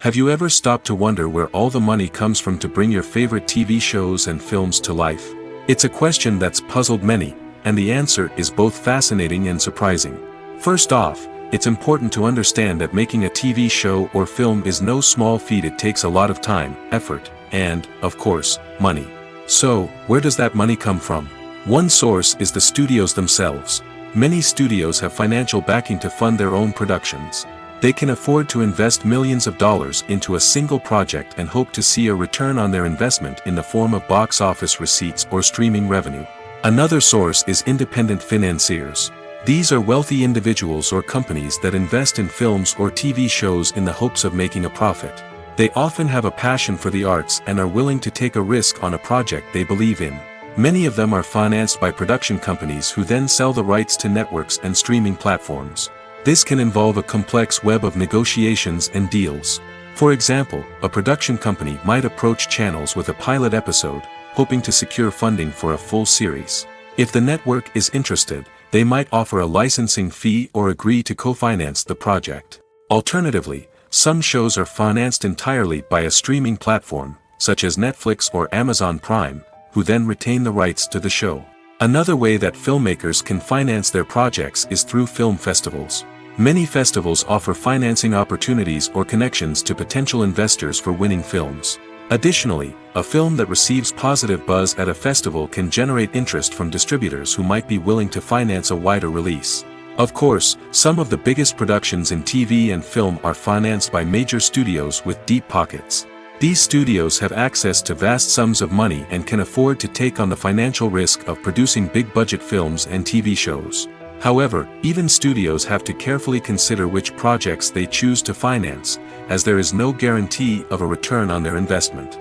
Have you ever stopped to wonder where all the money comes from to bring your favorite TV shows and films to life? It's a question that's puzzled many, and the answer is both fascinating and surprising. First off, it's important to understand that making a TV show or film is no small feat. It takes a lot of time, effort, and, of course, money. So, where does that money come from? One source is the studios themselves. Many studios have financial backing to fund their own productions. They can afford to invest millions of dollars into a single project and hope to see a return on their investment in the form of box office receipts or streaming revenue. Another source is independent financiers. These are wealthy individuals or companies that invest in films or TV shows in the hopes of making a profit. They often have a passion for the arts and are willing to take a risk on a project they believe in. Many of them are financed by production companies who then sell the rights to networks and streaming platforms. This can involve a complex web of negotiations and deals. For example, a production company might approach channels with a pilot episode, hoping to secure funding for a full series. If the network is interested, they might offer a licensing fee or agree to co-finance the project. Alternatively, some shows are financed entirely by a streaming platform, such as Netflix or Amazon Prime, who then retain the rights to the show. Another way that filmmakers can finance their projects is through film festivals. Many festivals offer financing opportunities or connections to potential investors for winning films. Additionally, a film that receives positive buzz at a festival can generate interest from distributors who might be willing to finance a wider release. Of course, some of the biggest productions in TV and film are financed by major studios with deep pockets. These studios have access to vast sums of money and can afford to take on the financial risk of producing big-budget films and TV shows. However, even studios have to carefully consider which projects they choose to finance, as there is no guarantee of a return on their investment.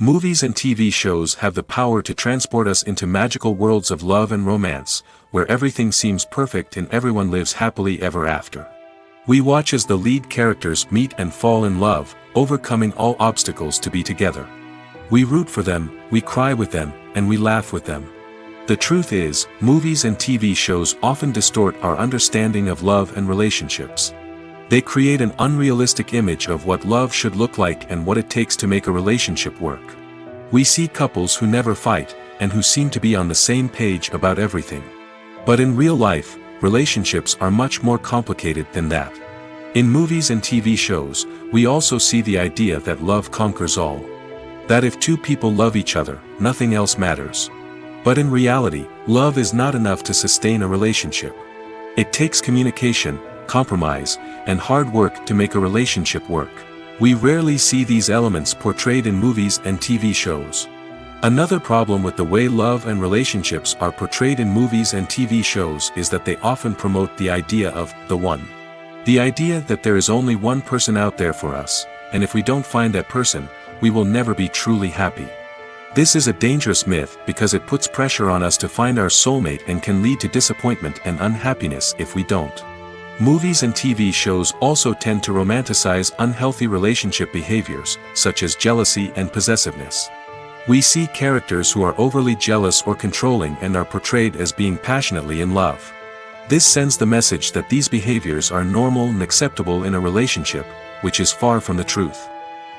Movies and TV shows have the power to transport us into magical worlds of love and romance, where everything seems perfect and everyone lives happily ever after. We watch as the lead characters meet and fall in love, overcoming all obstacles to be together. We root for them, we cry with them, and we laugh with them. The truth is, movies and TV shows often distort our understanding of love and relationships. They create an unrealistic image of what love should look like and what it takes to make a relationship work. We see couples who never fight, and who seem to be on the same page about everything. But in real life, relationships are much more complicated than that. In movies and TV shows, we also see the idea that love conquers all. That if two people love each other, nothing else matters. But in reality, love is not enough to sustain a relationship. It takes communication, compromise, and hard work to make a relationship work. We rarely see these elements portrayed in movies and TV shows. Another problem with the way love and relationships are portrayed in movies and TV shows is that they often promote the idea of the one. The idea that there is only one person out there for us, and if we don't find that person, we will never be truly happy. This is a dangerous myth because it puts pressure on us to find our soulmate and can lead to disappointment and unhappiness if we don't. Movies and TV shows also tend to romanticize unhealthy relationship behaviors, such as jealousy and possessiveness. We see characters who are overly jealous or controlling and are portrayed as being passionately in love. This sends the message that these behaviors are normal and acceptable in a relationship, which is far from the truth.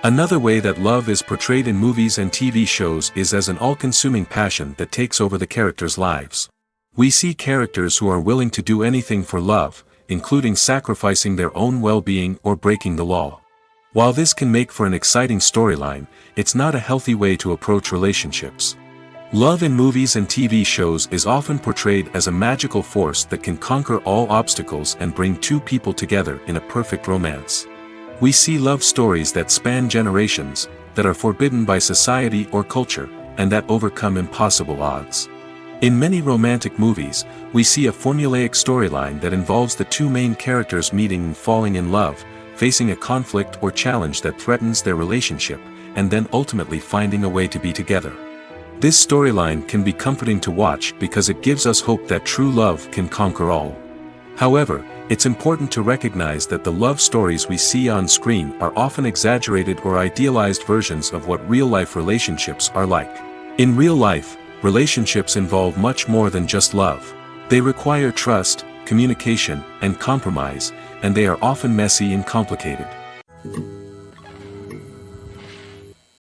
Another way that love is portrayed in movies and TV shows is as an all-consuming passion that takes over the characters' lives. We see characters who are willing to do anything for love, including sacrificing their own well-being or breaking the law. While this can make for an exciting storyline, it's not a healthy way to approach relationships. Love in movies and TV shows is often portrayed as a magical force that can conquer all obstacles and bring two people together in a perfect romance. We see love stories that span generations, that are forbidden by society or culture, and that overcome impossible odds. In many romantic movies, we see a formulaic storyline that involves the two main characters meeting and falling in love, facing a conflict or challenge that threatens their relationship, and then ultimately finding a way to be together. This storyline can be comforting to watch because it gives us hope that true love can conquer all. However, it's important to recognize that the love stories we see on screen are often exaggerated or idealized versions of what real-life relationships are like. In real life, relationships involve much more than just love. They require trust, communication, and compromise, and they are often messy and complicated.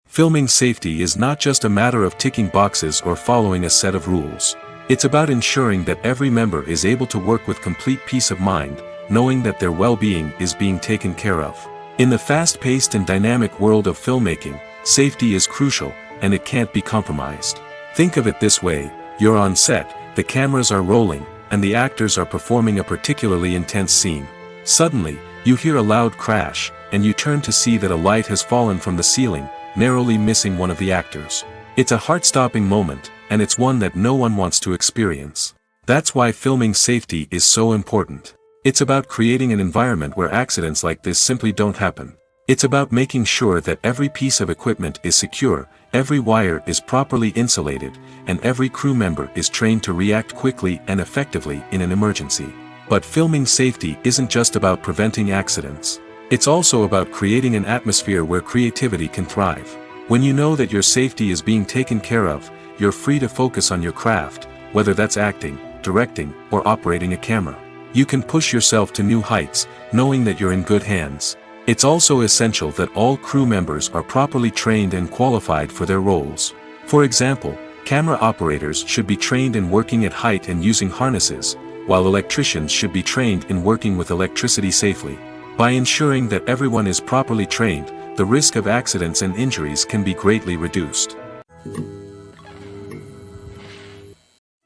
Filming safety is not just a matter of ticking boxes or following a set of rules. It's about ensuring that every member is able to work with complete peace of mind, knowing that their well-being is being taken care of. In the fast-paced and dynamic world of filmmaking, safety is crucial, and it can't be compromised. Think of it this way: you're on set, the cameras are rolling, and the actors are performing a particularly intense scene. Suddenly, you hear a loud crash, and you turn to see that a light has fallen from the ceiling, narrowly missing one of the actors. It's a heart-stopping moment, and it's one that no one wants to experience. That's why filming safety is so important. It's about creating an environment where accidents like this simply don't happen. It's about making sure that every piece of equipment is secure, every wire is properly insulated, and every crew member is trained to react quickly and effectively in an emergency. But filming safety isn't just about preventing accidents. It's also about creating an atmosphere where creativity can thrive. When you know that your safety is being taken care of, you're free to focus on your craft, whether that's acting, directing, or operating a camera. You can push yourself to new heights, knowing that you're in good hands. It's also essential that all crew members are properly trained and qualified for their roles. For example, camera operators should be trained in working at height and using harnesses, while electricians should be trained in working with electricity safely. By ensuring that everyone is properly trained, the risk of accidents and injuries can be greatly reduced.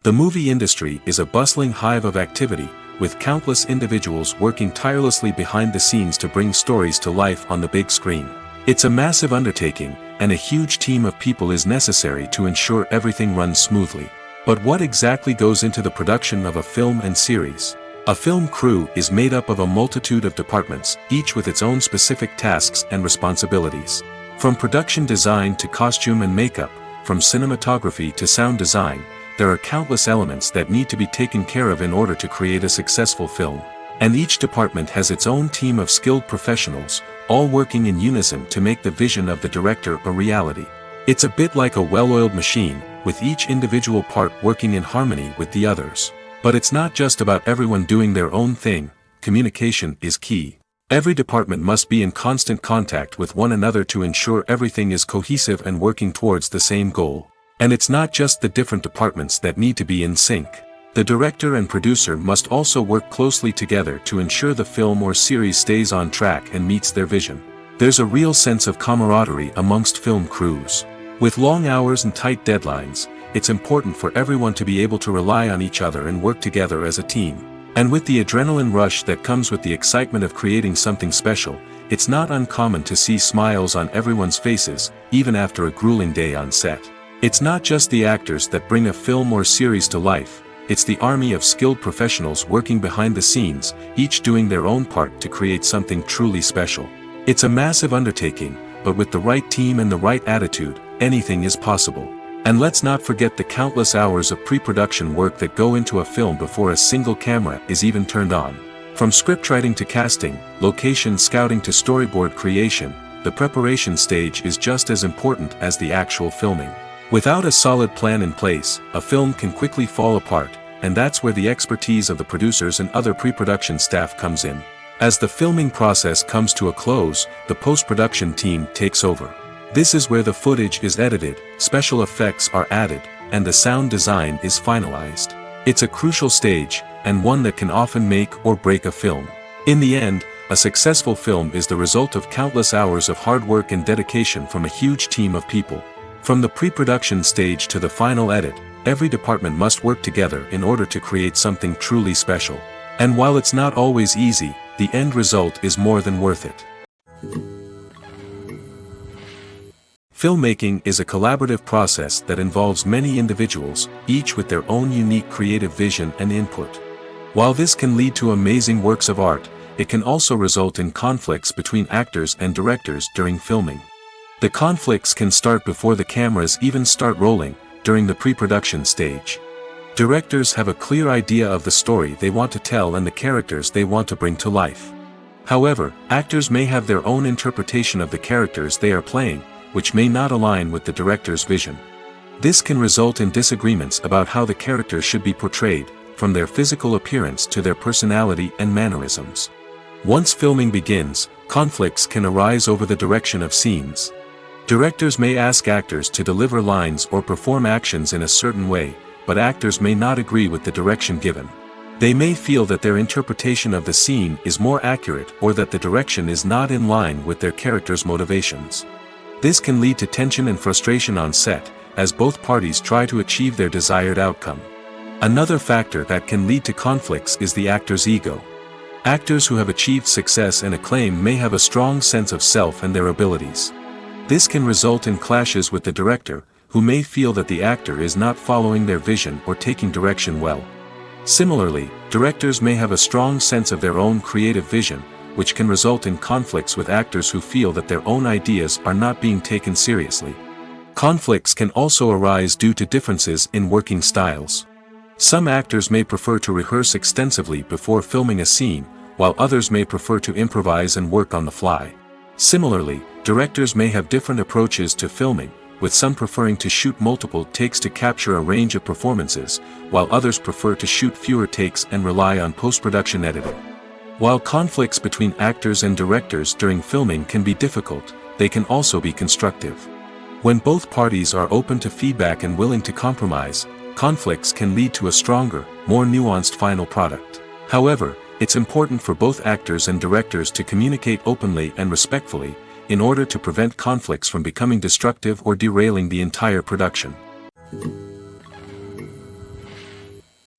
The movie industry is a bustling hive of activity, with countless individuals working tirelessly behind the scenes to bring stories to life on the big screen. It's a massive undertaking, and a huge team of people is necessary to ensure everything runs smoothly. But what exactly goes into the production of a film and series? A film crew is made up of a multitude of departments, each with its own specific tasks and responsibilities. From production design to costume and makeup, from cinematography to sound design, there are countless elements that need to be taken care of in order to create a successful film. And each department has its own team of skilled professionals, all working in unison to make the vision of the director a reality. It's a bit like a well-oiled machine, with each individual part working in harmony with the others. But it's not just about everyone doing their own thing. Communication is key. Every department must be in constant contact with one another to ensure everything is cohesive and working towards the same goal. And it's not just the different departments that need to be in sync. The director and producer must also work closely together to ensure the film or series stays on track and meets their vision. There's a real sense of camaraderie amongst film crews. With long hours and tight deadlines, it's important for everyone to be able to rely on each other and work together as a team. And with the adrenaline rush that comes with the excitement of creating something special, it's not uncommon to see smiles on everyone's faces, even after a grueling day on set. It's not just the actors that bring a film or series to life, it's the army of skilled professionals working behind the scenes, each doing their own part to create something truly special. It's a massive undertaking, but with the right team and the right attitude, anything is possible. And let's not forget the countless hours of pre-production work that go into a film before a single camera is even turned on. From scriptwriting to casting, location scouting to storyboard creation, the preparation stage is just as important as the actual filming. Without a solid plan in place, a film can quickly fall apart, and that's where the expertise of the producers and other pre-production staff comes in. As the filming process comes to a close, the post-production team takes over. This is where the footage is edited, special effects are added, and the sound design is finalized. It's a crucial stage, and one that can often make or break a film. In the end, a successful film is the result of countless hours of hard work and dedication from a huge team of people. From the pre-production stage to the final edit, every department must work together in order to create something truly special. And while it's not always easy, the end result is more than worth it. Filmmaking is a collaborative process that involves many individuals, each with their own unique creative vision and input. While this can lead to amazing works of art, it can also result in conflicts between actors and directors during filming. The conflicts can start before the cameras even start rolling, during the pre-production stage. Directors have a clear idea of the story they want to tell and the characters they want to bring to life. However, actors may have their own interpretation of the characters they are playing, which may not align with the director's vision. This can result in disagreements about how the characters should be portrayed, from their physical appearance to their personality and mannerisms. Once filming begins, conflicts can arise over the direction of scenes. Directors may ask actors to deliver lines or perform actions in a certain way, but actors may not agree with the direction given. They may feel that their interpretation of the scene is more accurate or that the direction is not in line with their character's motivations. This can lead to tension and frustration on set, as both parties try to achieve their desired outcome. Another factor that can lead to conflicts is the actor's ego. Actors who have achieved success and acclaim may have a strong sense of self and their abilities. This can result in clashes with the director, who may feel that the actor is not following their vision or taking direction well. Similarly, directors may have a strong sense of their own creative vision, which can result in conflicts with actors who feel that their own ideas are not being taken seriously. Conflicts can also arise due to differences in working styles. Some actors may prefer to rehearse extensively before filming a scene, while others may prefer to improvise and work on the fly. Similarly, directors may have different approaches to filming, with some preferring to shoot multiple takes to capture a range of performances, while others prefer to shoot fewer takes and rely on post-production editing. While conflicts between actors and directors during filming can be difficult, they can also be constructive. When both parties are open to feedback and willing to compromise, conflicts can lead to a stronger, more nuanced final product. However, it's important for both actors and directors to communicate openly and respectfully, in order to prevent conflicts from becoming destructive or derailing the entire production.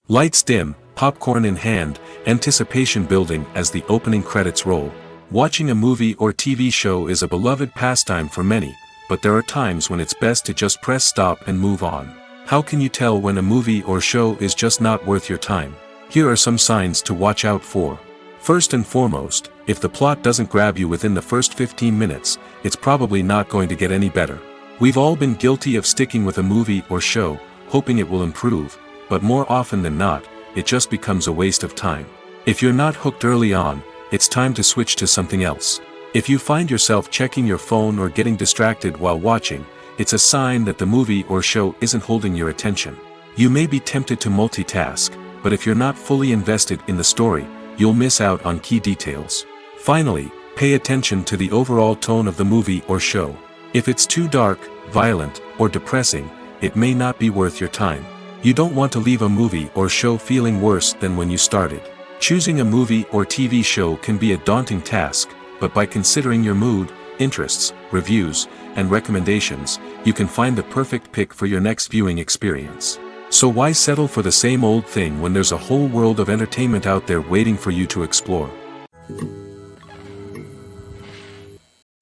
Lights dim, popcorn in hand, anticipation building as the opening credits roll. Watching a movie or TV show is a beloved pastime for many, but there are times when it's best to just press stop and move on. How can you tell when a movie or show is just not worth your time? Here are some signs to watch out for. First and foremost, if the plot doesn't grab you within the first 15 minutes, it's probably not going to get any better. We've all been guilty of sticking with a movie or show, hoping it will improve, but more often than not, it just becomes a waste of time. If you're not hooked early on, it's time to switch to something else. If you find yourself checking your phone or getting distracted while watching, it's a sign that the movie or show isn't holding your attention. You may be tempted to multitask, but if you're not fully invested in the story, you'll miss out on key details. Finally, pay attention to the overall tone of the movie or show. If it's too dark, violent, or depressing, it may not be worth your time. You don't want to leave a movie or show feeling worse than when you started. Choosing a movie or TV show can be a daunting task, but by considering your mood, interests, reviews, and recommendations, you can find the perfect pick for your next viewing experience. So why settle for the same old thing when there's a whole world of entertainment out there waiting for you to explore?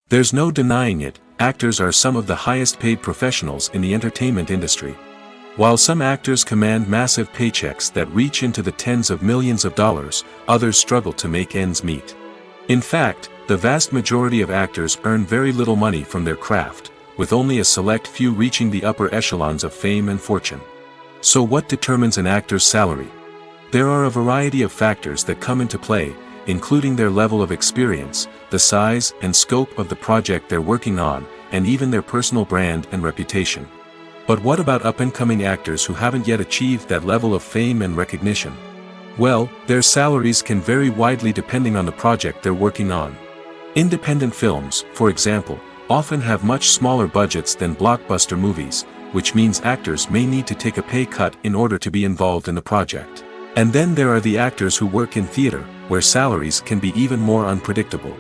There's no denying it, actors are some of the highest paid professionals in the entertainment industry. While some actors command massive paychecks that reach into the tens of millions of dollars, others struggle to make ends meet. In fact, the vast majority of actors earn very little money from their craft, with only a select few reaching the upper echelons of fame and fortune. So what determines an actor's salary? There are a variety of factors that come into play, including their level of experience, the size and scope of the project they're working on, and even their personal brand and reputation. But what about up-and-coming actors who haven't yet achieved that level of fame and recognition? Well, their salaries can vary widely depending on the project they're working on. Independent films, for example, often have much smaller budgets than blockbuster movies, which means actors may need to take a pay cut in order to be involved in the project. And then there are the actors who work in theater, where salaries can be even more unpredictable.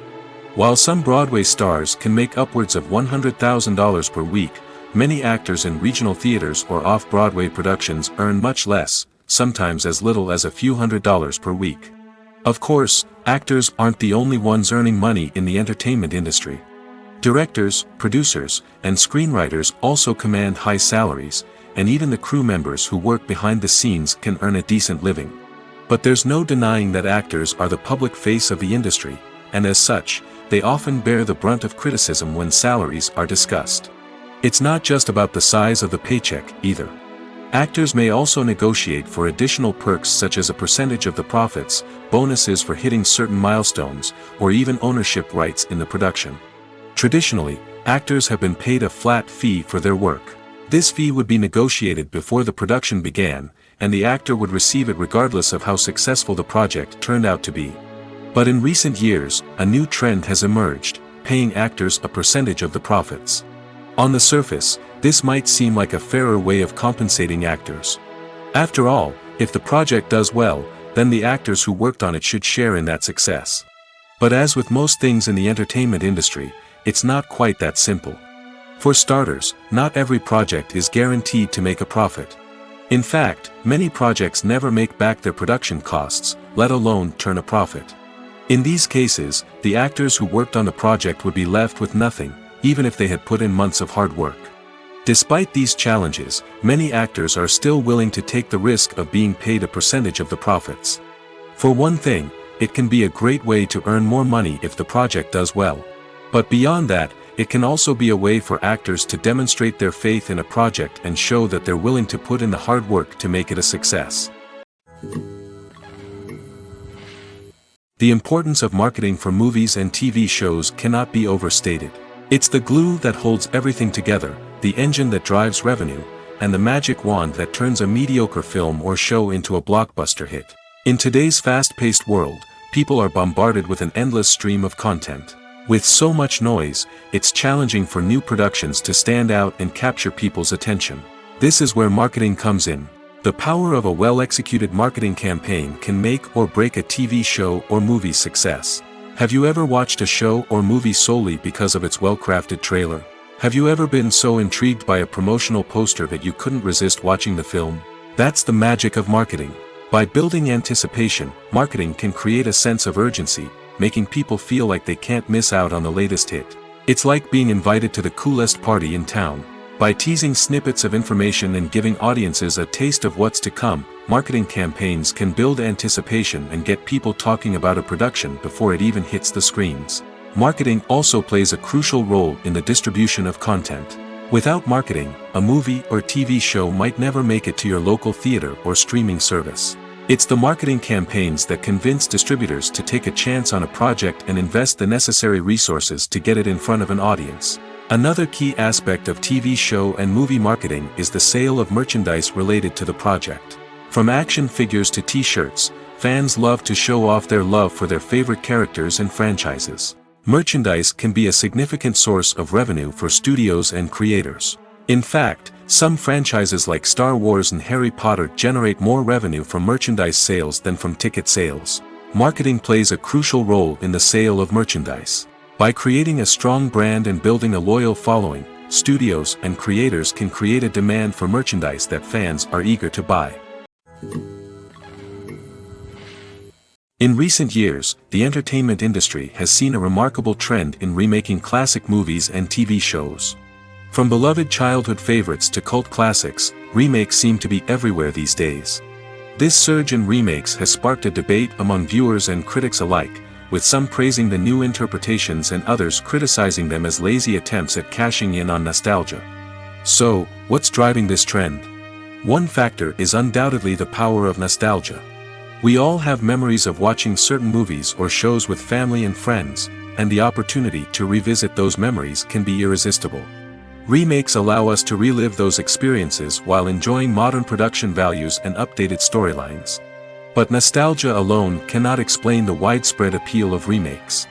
While some Broadway stars can make upwards of $100,000 per week, many actors in regional theaters or off-Broadway productions earn much less, sometimes as little as a few $100s per week. Of course, actors aren't the only ones earning money in the entertainment industry. Directors, producers, and screenwriters also command high salaries, and even the crew members who work behind the scenes can earn a decent living. But there's no denying that actors are the public face of the industry, and as such, they often bear the brunt of criticism when salaries are discussed. It's not just about the size of the paycheck, either. Actors may also negotiate for additional perks such as a percentage of the profits, bonuses for hitting certain milestones, or even ownership rights in the production. Traditionally, actors have been paid a flat fee for their work. This fee would be negotiated before the production began, and the actor would receive it regardless of how successful the project turned out to be. But in recent years, a new trend has emerged, paying actors a percentage of the profits. On the surface, this might seem like a fairer way of compensating actors. After all, if the project does well, then the actors who worked on it should share in that success. But as with most things in the entertainment industry, it's not quite that simple. For starters, not every project is guaranteed to make a profit. In fact, many projects never make back their production costs, let alone turn a profit. In these cases, the actors who worked on the project would be left with nothing, even if they had put in months of hard work. Despite these challenges, many actors are still willing to take the risk of being paid a percentage of the profits. For one thing, it can be a great way to earn more money if the project does well. But beyond that, it can also be a way for actors to demonstrate their faith in a project and show that they're willing to put in the hard work to make it a success. The importance of marketing for movies and TV shows cannot be overstated. It's the glue that holds everything together, the engine that drives revenue, and the magic wand that turns a mediocre film or show into a blockbuster hit. In today's fast-paced world, people are bombarded with an endless stream of content. With so much noise, it's challenging for new productions to stand out and capture people's attention. This is where marketing comes in. The power of a well-executed marketing campaign can make or break a TV show or movie's success. Have you ever watched a show or movie solely because of its well-crafted trailer? Have you ever been so intrigued by a promotional poster that you couldn't resist watching the film? That's the magic of marketing. By building anticipation, marketing can create a sense of urgency, making people feel like they can't miss out on the latest hit. It's like being invited to the coolest party in town. By teasing snippets of information and giving audiences a taste of what's to come, marketing campaigns can build anticipation and get people talking about a production before it even hits the screens. Marketing also plays a crucial role in the distribution of content. Without marketing, a movie or TV show might never make it to your local theater or streaming service. It's the marketing campaigns that convince distributors to take a chance on a project and invest the necessary resources to get it in front of an audience. Another key aspect of TV show and movie marketing is the sale of merchandise related to the project. From action figures to t-shirts, fans love to show off their love for their favorite characters and franchises. Merchandise can be a significant source of revenue for studios and creators. In fact, some franchises like Star Wars and Harry Potter generate more revenue from merchandise sales than from ticket sales. Marketing plays a crucial role in the sale of merchandise. By creating a strong brand and building a loyal following, studios and creators can create a demand for merchandise that fans are eager to buy. In recent years, the entertainment industry has seen a remarkable trend in remaking classic movies and TV shows. From beloved childhood favorites to cult classics, remakes seem to be everywhere these days. This surge in remakes has sparked a debate among viewers and critics alike, with some praising the new interpretations and others criticizing them as lazy attempts at cashing in on nostalgia. So, what's driving this trend? One factor is undoubtedly the power of nostalgia. We all have memories of watching certain movies or shows with family and friends, and the opportunity to revisit those memories can be irresistible. Remakes allow us to relive those experiences while enjoying modern production values and updated storylines. But nostalgia alone cannot explain the widespread appeal of remakes.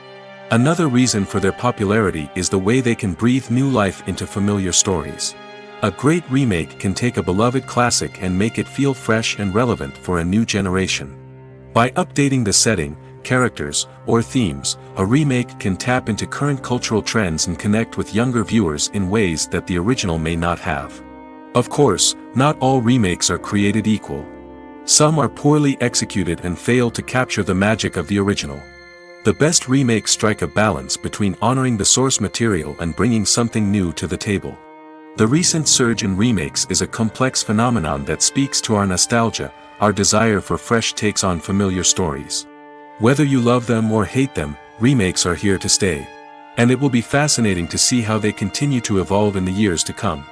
Another reason for their popularity is the way they can breathe new life into familiar stories. A great remake can take a beloved classic and make it feel fresh and relevant for a new generation. By updating the setting, characters, or themes, a remake can tap into current cultural trends and connect with younger viewers in ways that the original may not have. Of course, not all remakes are created equal. Some are poorly executed and fail to capture the magic of the original. The best remakes strike a balance between honoring the source material and bringing something new to the table. The recent surge in remakes is a complex phenomenon that speaks to our nostalgia, our desire for fresh takes on familiar stories. Whether you love them or hate them, remakes are here to stay. And it will be fascinating to see how they continue to evolve in the years to come.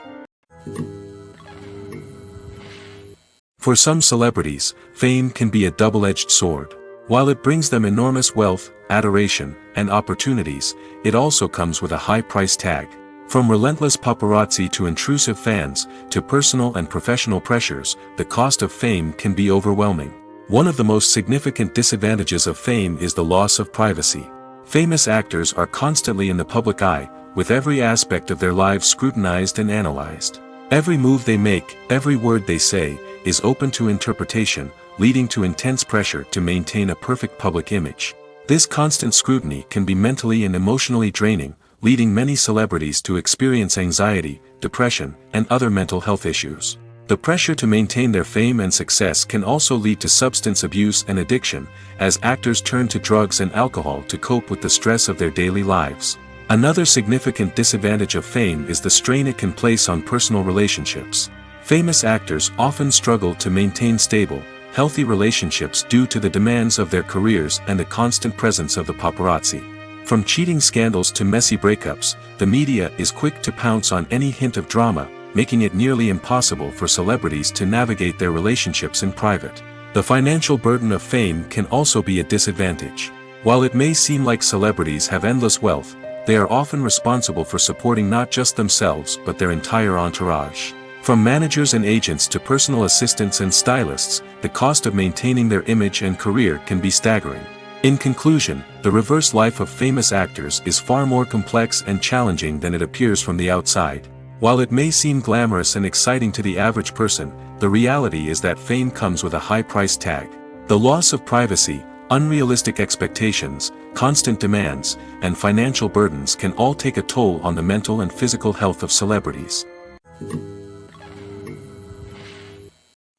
For some celebrities, fame can be a double-edged sword. While it brings them enormous wealth, adoration, and opportunities, it also comes with a high price tag. From relentless paparazzi to intrusive fans, to personal and professional pressures, the cost of fame can be overwhelming. One of the most significant disadvantages of fame is the loss of privacy. Famous actors are constantly in the public eye, with every aspect of their lives scrutinized and analyzed. Every move they make, every word they say, is open to interpretation, leading to intense pressure to maintain a perfect public image. This constant scrutiny can be mentally and emotionally draining, leading many celebrities to experience anxiety, depression, and other mental health issues. The pressure to maintain their fame and success can also lead to substance abuse and addiction, as actors turn to drugs and alcohol to cope with the stress of their daily lives. Another significant disadvantage of fame is the strain it can place on personal relationships. Famous actors often struggle to maintain stable, healthy relationships due to the demands of their careers and the constant presence of the paparazzi. From cheating scandals to messy breakups, the media is quick to pounce on any hint of drama, making it nearly impossible for celebrities to navigate their relationships in private. The financial burden of fame can also be a disadvantage. While it may seem like celebrities have endless wealth, they are often responsible for supporting not just themselves but their entire entourage. From managers and agents to personal assistants and stylists, the cost of maintaining their image and career can be staggering. In conclusion, the reverse life of famous actors is far more complex and challenging than it appears from the outside. While it may seem glamorous and exciting to the average person, the reality is that fame comes with a high price tag. The loss of privacy, unrealistic expectations, constant demands, and financial burdens can all take a toll on the mental and physical health of celebrities.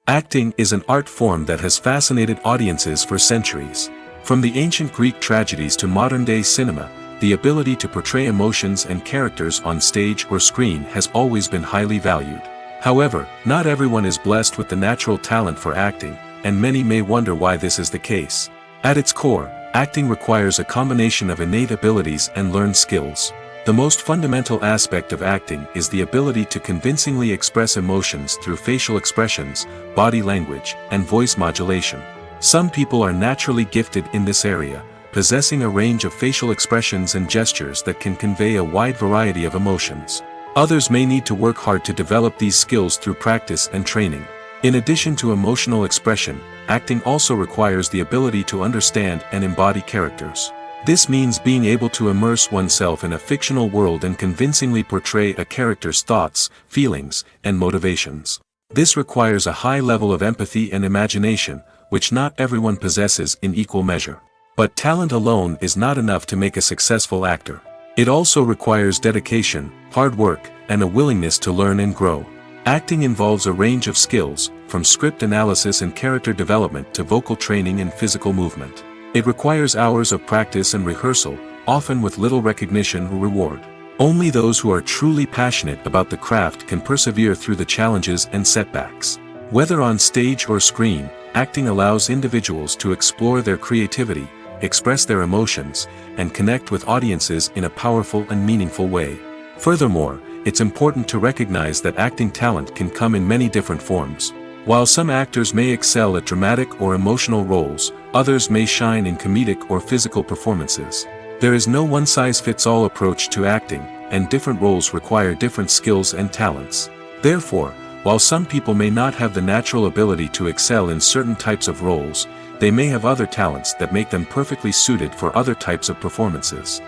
Acting is an art form that has fascinated audiences for centuries. From the ancient Greek tragedies to modern-day cinema, the ability to portray emotions and characters on stage or screen has always been highly valued. However, not everyone is blessed with the natural talent for acting, and many may wonder why this is the case. At its core, acting requires a combination of innate abilities and learned skills. The most fundamental aspect of acting is the ability to convincingly express emotions through facial expressions, body language, and voice modulation. Some people are naturally gifted in this area, possessing a range of facial expressions and gestures that can convey a wide variety of emotions. Others may need to work hard to develop these skills through practice and training. In addition to emotional expression, acting also requires the ability to understand and embody characters. This means being able to immerse oneself in a fictional world and convincingly portray a character's thoughts, feelings, and motivations. This requires a high level of empathy and imagination, which not everyone possesses in equal measure. But talent alone is not enough to make a successful actor. It also requires dedication, hard work, and a willingness to learn and grow. Acting involves a range of skills, from script analysis and character development to vocal training and physical movement. It requires hours of practice and rehearsal, often with little recognition or reward. Only those who are truly passionate about the craft can persevere through the challenges and setbacks. Whether on stage or screen, acting allows individuals to explore their creativity, express their emotions, and connect with audiences in a powerful and meaningful way. Furthermore, it's important to recognize that acting talent can come in many different forms. While some actors may excel at dramatic or emotional roles, others may shine in comedic or physical performances. There is no one-size-fits-all approach to acting, and different roles require different skills and talents. Therefore, while some people may not have the natural ability to excel in certain types of roles, they may have other talents that make them perfectly suited for other types of performances.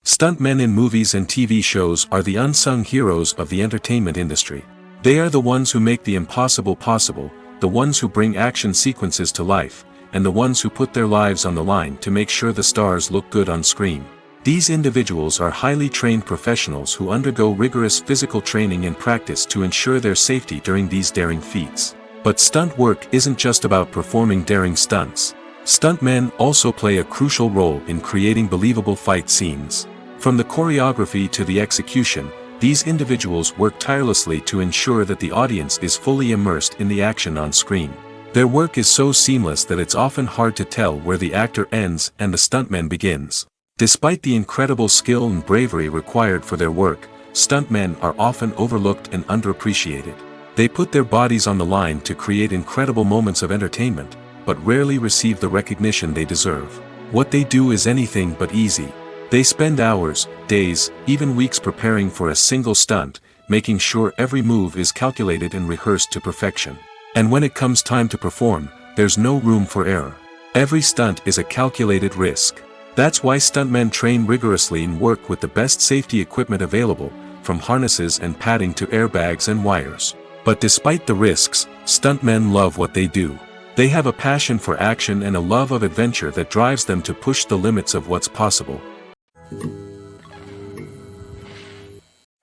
Stuntmen in movies and TV shows are the unsung heroes of the entertainment industry. They are the ones who make the impossible possible, the ones who bring action sequences to life, and the ones who put their lives on the line to make sure the stars look good on screen. These individuals are highly trained professionals who undergo rigorous physical training and practice to ensure their safety during these daring feats. But stunt work isn't just about performing daring stunts. Stuntmen also play a crucial role in creating believable fight scenes. From the choreography to the execution, these individuals work tirelessly to ensure that the audience is fully immersed in the action on screen. Their work is so seamless that it's often hard to tell where the actor ends and the stuntman begins. Despite the incredible skill and bravery required for their work, stuntmen are often overlooked and underappreciated. They put their bodies on the line to create incredible moments of entertainment, but rarely receive the recognition they deserve. What they do is anything but easy. They spend hours, days, even weeks preparing for a single stunt, making sure every move is calculated and rehearsed to perfection. And when it comes time to perform, there's no room for error. Every stunt is a calculated risk. That's why stuntmen train rigorously and work with the best safety equipment available, from harnesses and padding to airbags and wires. But despite the risks, stuntmen love what they do. They have a passion for action and a love of adventure that drives them to push the limits of what's possible.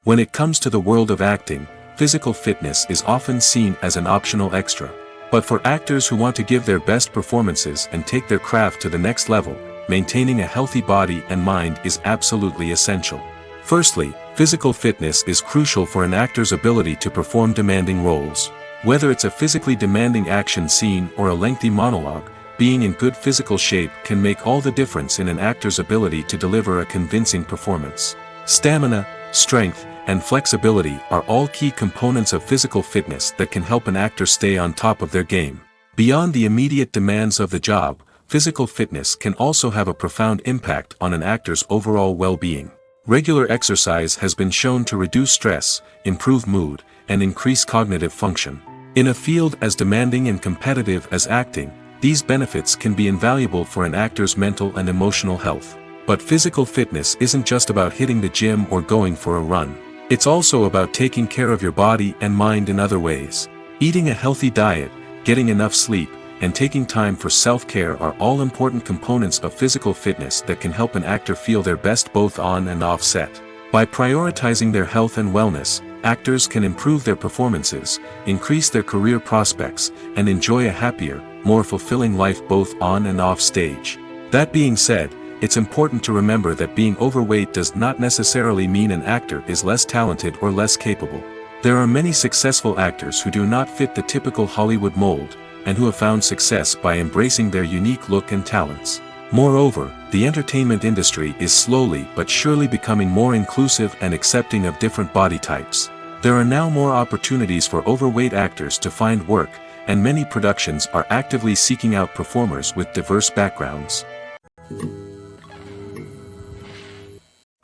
When it comes to the world of acting, physical fitness is often seen as an optional extra. But for actors who want to give their best performances and take their craft to the next level, maintaining a healthy body and mind is absolutely essential. Firstly, physical fitness is crucial for an actor's ability to perform demanding roles. Whether it's a physically demanding action scene or a lengthy monologue, being in good physical shape can make all the difference in an actor's ability to deliver a convincing performance. Stamina, strength, and flexibility are all key components of physical fitness that can help an actor stay on top of their game. Beyond the immediate demands of the job, physical fitness can also have a profound impact on an actor's overall well-being. Regular exercise has been shown to reduce stress, improve mood, and increase cognitive function. In a field as demanding and competitive as acting, these benefits can be invaluable for an actor's mental and emotional health. But physical fitness isn't just about hitting the gym or going for a run. It's also about taking care of your body and mind in other ways. Eating a healthy diet, getting enough sleep, and taking time for self-care are all important components of physical fitness that can help an actor feel their best both on and off set. By prioritizing their health and wellness, actors can improve their performances, increase their career prospects, and enjoy a happier, more fulfilling life both on and off stage. That being said, it's important to remember that being overweight does not necessarily mean an actor is less talented or less capable. There are many successful actors who do not fit the typical Hollywood mold, and who have found success by embracing their unique look and talents. Moreover, the entertainment industry is slowly but surely becoming more inclusive and accepting of different body types. There are now more opportunities for overweight actors to find work, and many productions are actively seeking out performers with diverse backgrounds.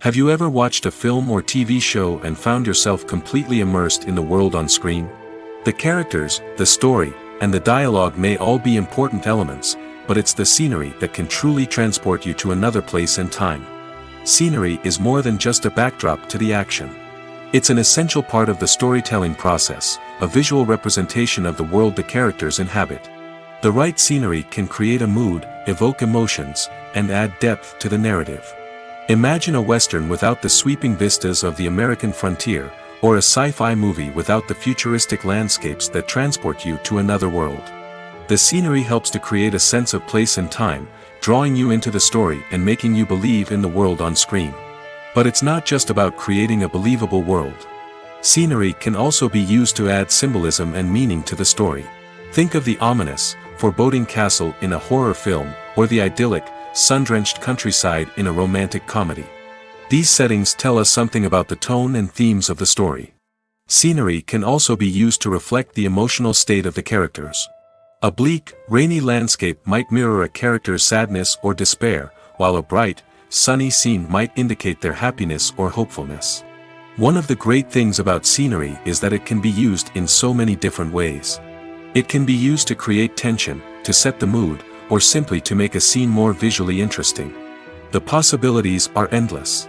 Have you ever watched a film or TV show and found yourself completely immersed in the world on screen? The characters, the story, and the dialogue may all be important elements, but it's the scenery that can truly transport you to another place and time. Scenery is more than just a backdrop to the action. It's an essential part of the storytelling process, a visual representation of the world the characters inhabit. The right scenery can create a mood, evoke emotions, and add depth to the narrative. Imagine a Western without the sweeping vistas of the American frontier, or a sci-fi movie without the futuristic landscapes that transport you to another world. The scenery helps to create a sense of place and time, drawing you into the story and making you believe in the world on screen. But it's not just about creating a believable world. Scenery can also be used to add symbolism and meaning to the story. Think of the ominous, foreboding castle in a horror film, or the idyllic, sun-drenched countryside in a romantic comedy. These settings tell us something about the tone and themes of the story. Scenery can also be used to reflect the emotional state of the characters. A bleak, rainy landscape might mirror a character's sadness or despair, while a bright, sunny scene might indicate their happiness or hopefulness. One of the great things about scenery is that it can be used in so many different ways. It can be used to create tension, to set the mood, or simply to make a scene more visually interesting. The possibilities are endless.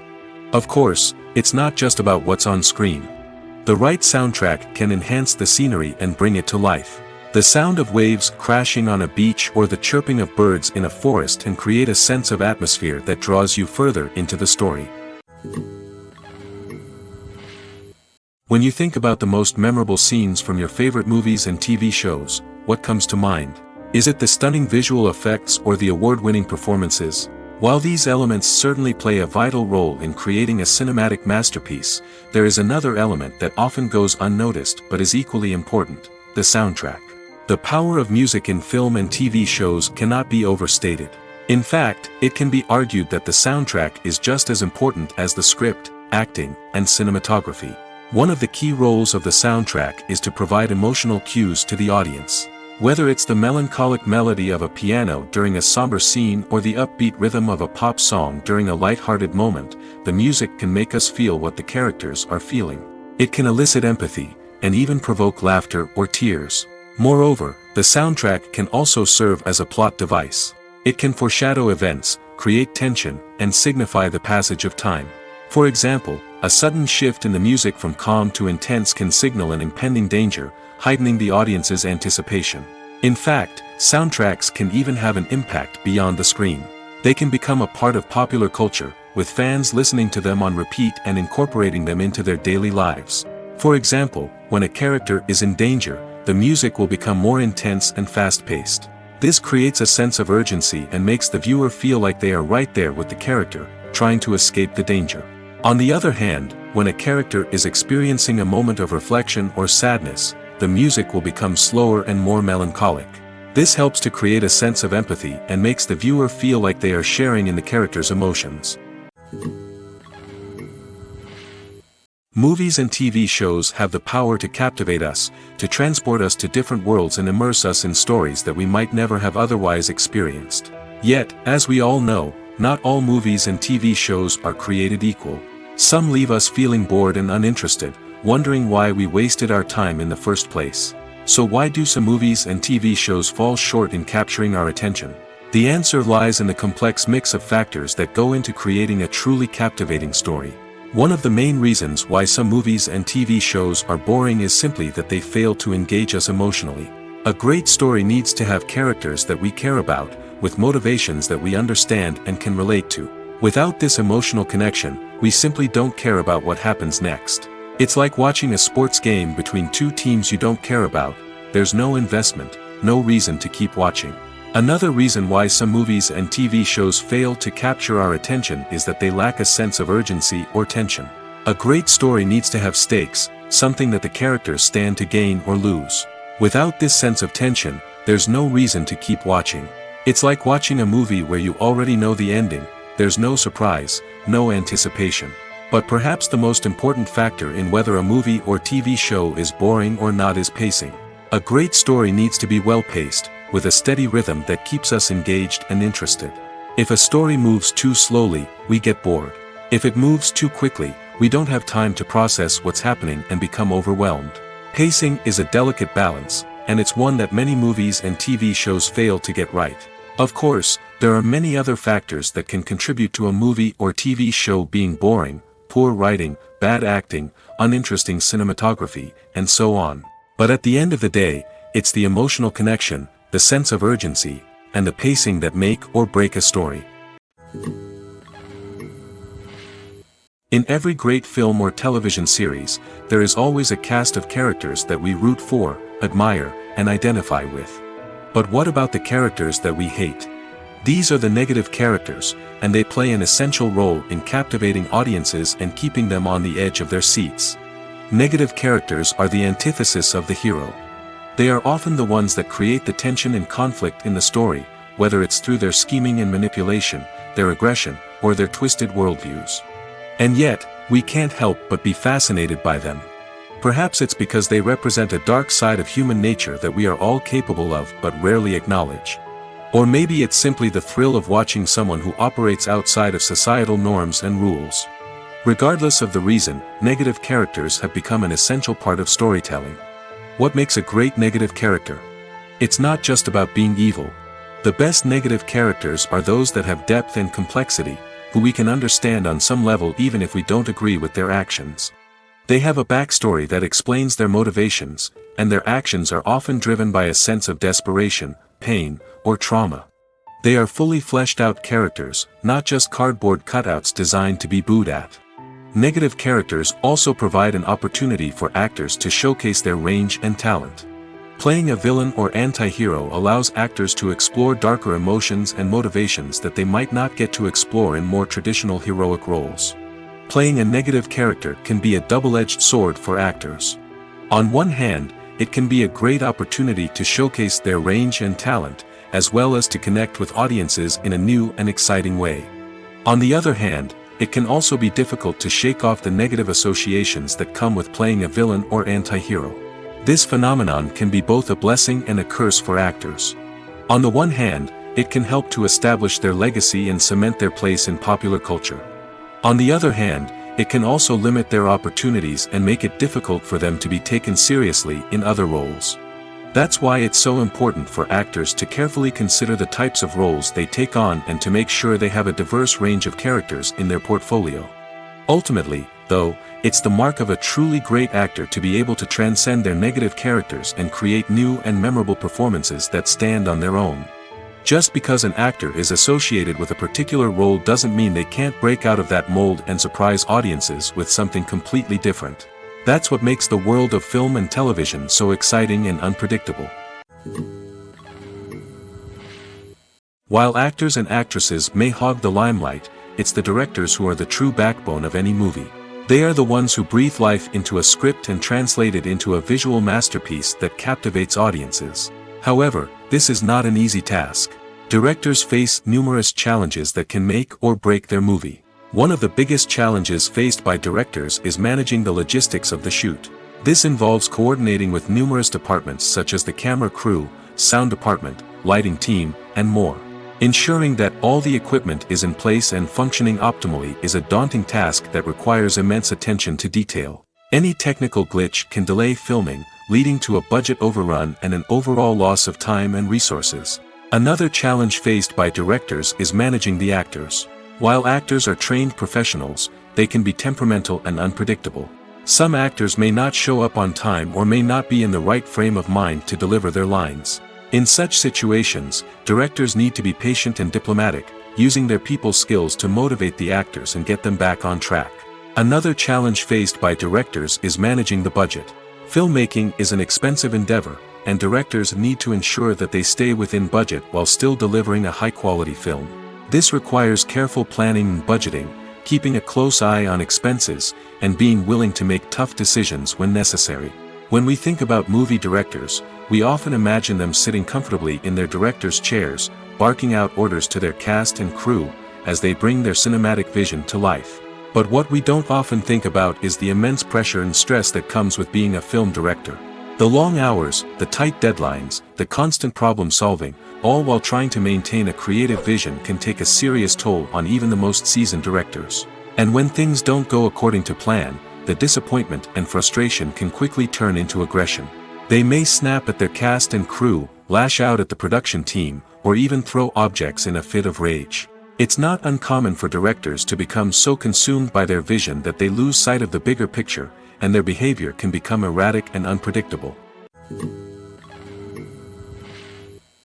Of course, it's not just about what's on screen. The right soundtrack can enhance the scenery and bring it to life. The sound of waves crashing on a beach or the chirping of birds in a forest can create a sense of atmosphere that draws you further into the story. When you think about the most memorable scenes from your favorite movies and TV shows, what comes to mind? Is it the stunning visual effects or the award-winning performances? While these elements certainly play a vital role in creating a cinematic masterpiece, there is another element that often goes unnoticed but is equally important: the soundtrack. The power of music in film and TV shows cannot be overstated. In fact, it can be argued that the soundtrack is just as important as the script, acting, and cinematography. One of the key roles of the soundtrack is to provide emotional cues to the audience. Whether it's the melancholic melody of a piano during a somber scene or the upbeat rhythm of a pop song during a light-hearted moment, the music can make us feel what the characters are feeling. It can elicit empathy, and even provoke laughter or tears. Moreover, the soundtrack can also serve as a plot device. It can foreshadow events, create tension, and signify the passage of time. For example, a sudden shift in the music from calm to intense can signal an impending danger, heightening the audience's anticipation. In fact, soundtracks can even have an impact beyond the screen. They can become a part of popular culture, with fans listening to them on repeat and incorporating them into their daily lives. For example, when a character is in danger, the music will become more intense and fast-paced. This creates a sense of urgency and makes the viewer feel like they are right there with the character, trying to escape the danger. On the other hand, when a character is experiencing a moment of reflection or sadness, the music will become slower and more melancholic. This helps to create a sense of empathy and makes the viewer feel like they are sharing in the character's emotions. Movies and TV shows have the power to captivate us, to transport us to different worlds and immerse us in stories that we might never have otherwise experienced. Yet, as we all know, not all movies and TV shows are created equal. Some leave us feeling bored and uninterested, wondering why we wasted our time in the first place. So why do some movies and TV shows fall short in capturing our attention? The answer lies in the complex mix of factors that go into creating a truly captivating story. One of the main reasons why some movies and TV shows are boring is simply that they fail to engage us emotionally. A great story needs to have characters that we care about, with motivations that we understand and can relate to. Without this emotional connection, we simply don't care about what happens next. It's like watching a sports game between two teams you don't care about. There's no investment, no reason to keep watching. Another reason why some movies and TV shows fail to capture our attention is that they lack a sense of urgency or tension. A great story needs to have stakes, something that the characters stand to gain or lose. Without this sense of tension, there's no reason to keep watching. It's like watching a movie where you already know the ending. There's no surprise, no anticipation. But perhaps the most important factor in whether a movie or TV show is boring or not is pacing. A great story needs to be well-paced, with a steady rhythm that keeps us engaged and interested. If a story moves too slowly, we get bored. If it moves too quickly, we don't have time to process what's happening and become overwhelmed. Pacing is a delicate balance, and it's one that many movies and TV shows fail to get right. Of course, there are many other factors that can contribute to a movie or TV show being boring: poor writing, bad acting, uninteresting cinematography, and so on. But at the end of the day, it's the emotional connection, the sense of urgency, and the pacing that make or break a story. In every great film or television series, there is always a cast of characters that we root for, admire, and identify with. But what about the characters that we hate? These are the negative characters, and they play an essential role in captivating audiences and keeping them on the edge of their seats. Negative characters are the antithesis of the hero. They are often the ones that create the tension and conflict in the story, whether it's through their scheming and manipulation, their aggression, or their twisted worldviews. And yet, we can't help but be fascinated by them. Perhaps it's because they represent a dark side of human nature that we are all capable of but rarely acknowledge. Or maybe it's simply the thrill of watching someone who operates outside of societal norms and rules. Regardless of the reason, negative characters have become an essential part of storytelling. What makes a great negative character? It's not just about being evil. The best negative characters are those that have depth and complexity, who we can understand on some level even if we don't agree with their actions. They have a backstory that explains their motivations, and their actions are often driven by a sense of desperation, pain, or trauma. They are fully fleshed out characters, not just cardboard cutouts designed to be booed at. Negative characters also provide an opportunity for actors to showcase their range and talent. Playing a villain or anti-hero allows actors to explore darker emotions and motivations that they might not get to explore in more traditional heroic roles. Playing a negative character can be a double-edged sword for actors. On one hand, it can be a great opportunity to showcase their range and talent, as well as to connect with audiences in a new and exciting way. On the other hand, it can also be difficult to shake off the negative associations that come with playing a villain or anti-hero. This phenomenon can be both a blessing and a curse for actors. On the one hand, it can help to establish their legacy and cement their place in popular culture. On the other hand, it can also limit their opportunities and make it difficult for them to be taken seriously in other roles. That's why it's so important for actors to carefully consider the types of roles they take on and to make sure they have a diverse range of characters in their portfolio. Ultimately, though, it's the mark of a truly great actor to be able to transcend their negative characters and create new and memorable performances that stand on their own. Just because an actor is associated with a particular role doesn't mean they can't break out of that mold and surprise audiences with something completely different. That's what makes the world of film and television so exciting and unpredictable. While actors and actresses may hog the limelight, it's the directors who are the true backbone of any movie. They are the ones who breathe life into a script and translate it into a visual masterpiece that captivates audiences. However, this is not an easy task. Directors face numerous challenges that can make or break their movie. One of the biggest challenges faced by directors is managing the logistics of the shoot. This involves coordinating with numerous departments such as the camera crew, sound department, lighting team, and more. Ensuring that all the equipment is in place and functioning optimally is a daunting task that requires immense attention to detail. Any technical glitch can delay filming, leading to a budget overrun and an overall loss of time and resources. Another challenge faced by directors is managing the actors. While actors are trained professionals, they can be temperamental and unpredictable. Some actors may not show up on time or may not be in the right frame of mind to deliver their lines. In such situations, directors need to be patient and diplomatic, using their people skills to motivate the actors and get them back on track. Another challenge faced by directors is managing the budget. Filmmaking is an expensive endeavor, and directors need to ensure that they stay within budget while still delivering a high-quality film. This requires careful planning and budgeting, keeping a close eye on expenses, and being willing to make tough decisions when necessary. When we think about movie directors, we often imagine them sitting comfortably in their director's chairs, barking out orders to their cast and crew, as they bring their cinematic vision to life. But what we don't often think about is the immense pressure and stress that comes with being a film director. The long hours, the tight deadlines, the constant problem solving, all while trying to maintain a creative vision can take a serious toll on even the most seasoned directors. And when things don't go according to plan, the disappointment and frustration can quickly turn into aggression. They may snap at their cast and crew, lash out at the production team, or even throw objects in a fit of rage. It's not uncommon for directors to become so consumed by their vision that they lose sight of the bigger picture, and their behavior can become erratic and unpredictable.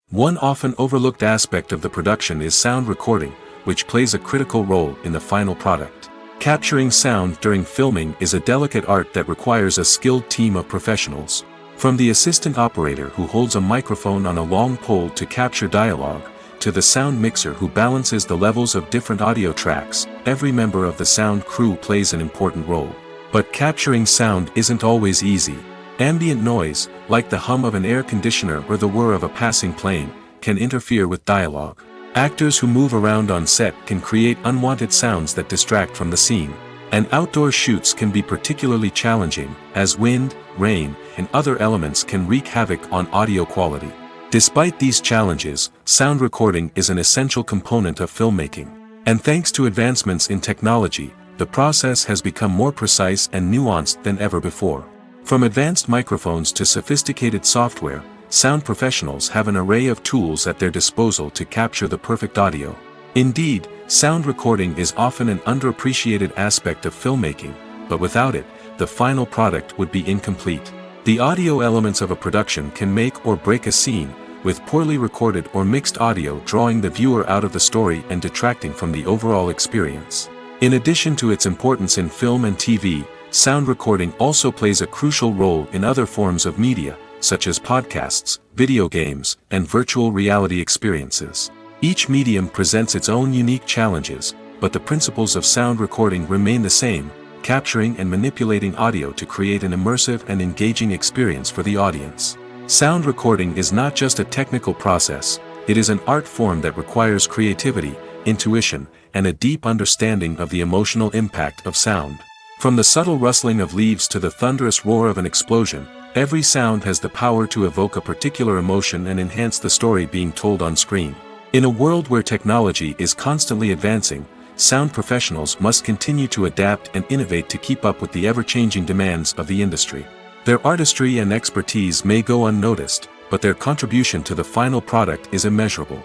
One often overlooked aspect of the production is sound recording, which plays a critical role in the final product. Capturing sound during filming is a delicate art that requires a skilled team of professionals. From the assistant operator who holds a microphone on a long pole to capture dialogue, to the sound mixer who balances the levels of different audio tracks, every member of the sound crew plays an important role. But capturing sound isn't always easy. Ambient noise, like the hum of an air conditioner or the whir of a passing plane, can interfere with dialogue. Actors who move around on set can create unwanted sounds that distract from the scene. And outdoor shoots can be particularly challenging, as wind, rain, and other elements can wreak havoc on audio quality. Despite these challenges, sound recording is an essential component of filmmaking. And thanks to advancements in technology, the process has become more precise and nuanced than ever before. From advanced microphones to sophisticated software, sound professionals have an array of tools at their disposal to capture the perfect audio. Indeed, sound recording is often an underappreciated aspect of filmmaking, but without it, the final product would be incomplete. The audio elements of a production can make or break a scene, with poorly recorded or mixed audio drawing the viewer out of the story and detracting from the overall experience. In addition to its importance in film and TV, sound recording also plays a crucial role in other forms of media, such as podcasts, video games, and virtual reality experiences. Each medium presents its own unique challenges, but the principles of sound recording remain the same, capturing and manipulating audio to create an immersive and engaging experience for the audience. Sound recording is not just a technical process, it is an art form that requires creativity, intuition, and a deep understanding of the emotional impact of sound. From the subtle rustling of leaves to the thunderous roar of an explosion, every sound has the power to evoke a particular emotion and enhance the story being told on screen. In a world where technology is constantly advancing, sound professionals must continue to adapt and innovate to keep up with the ever-changing demands of the industry. Their artistry and expertise may go unnoticed, but their contribution to the final product is immeasurable.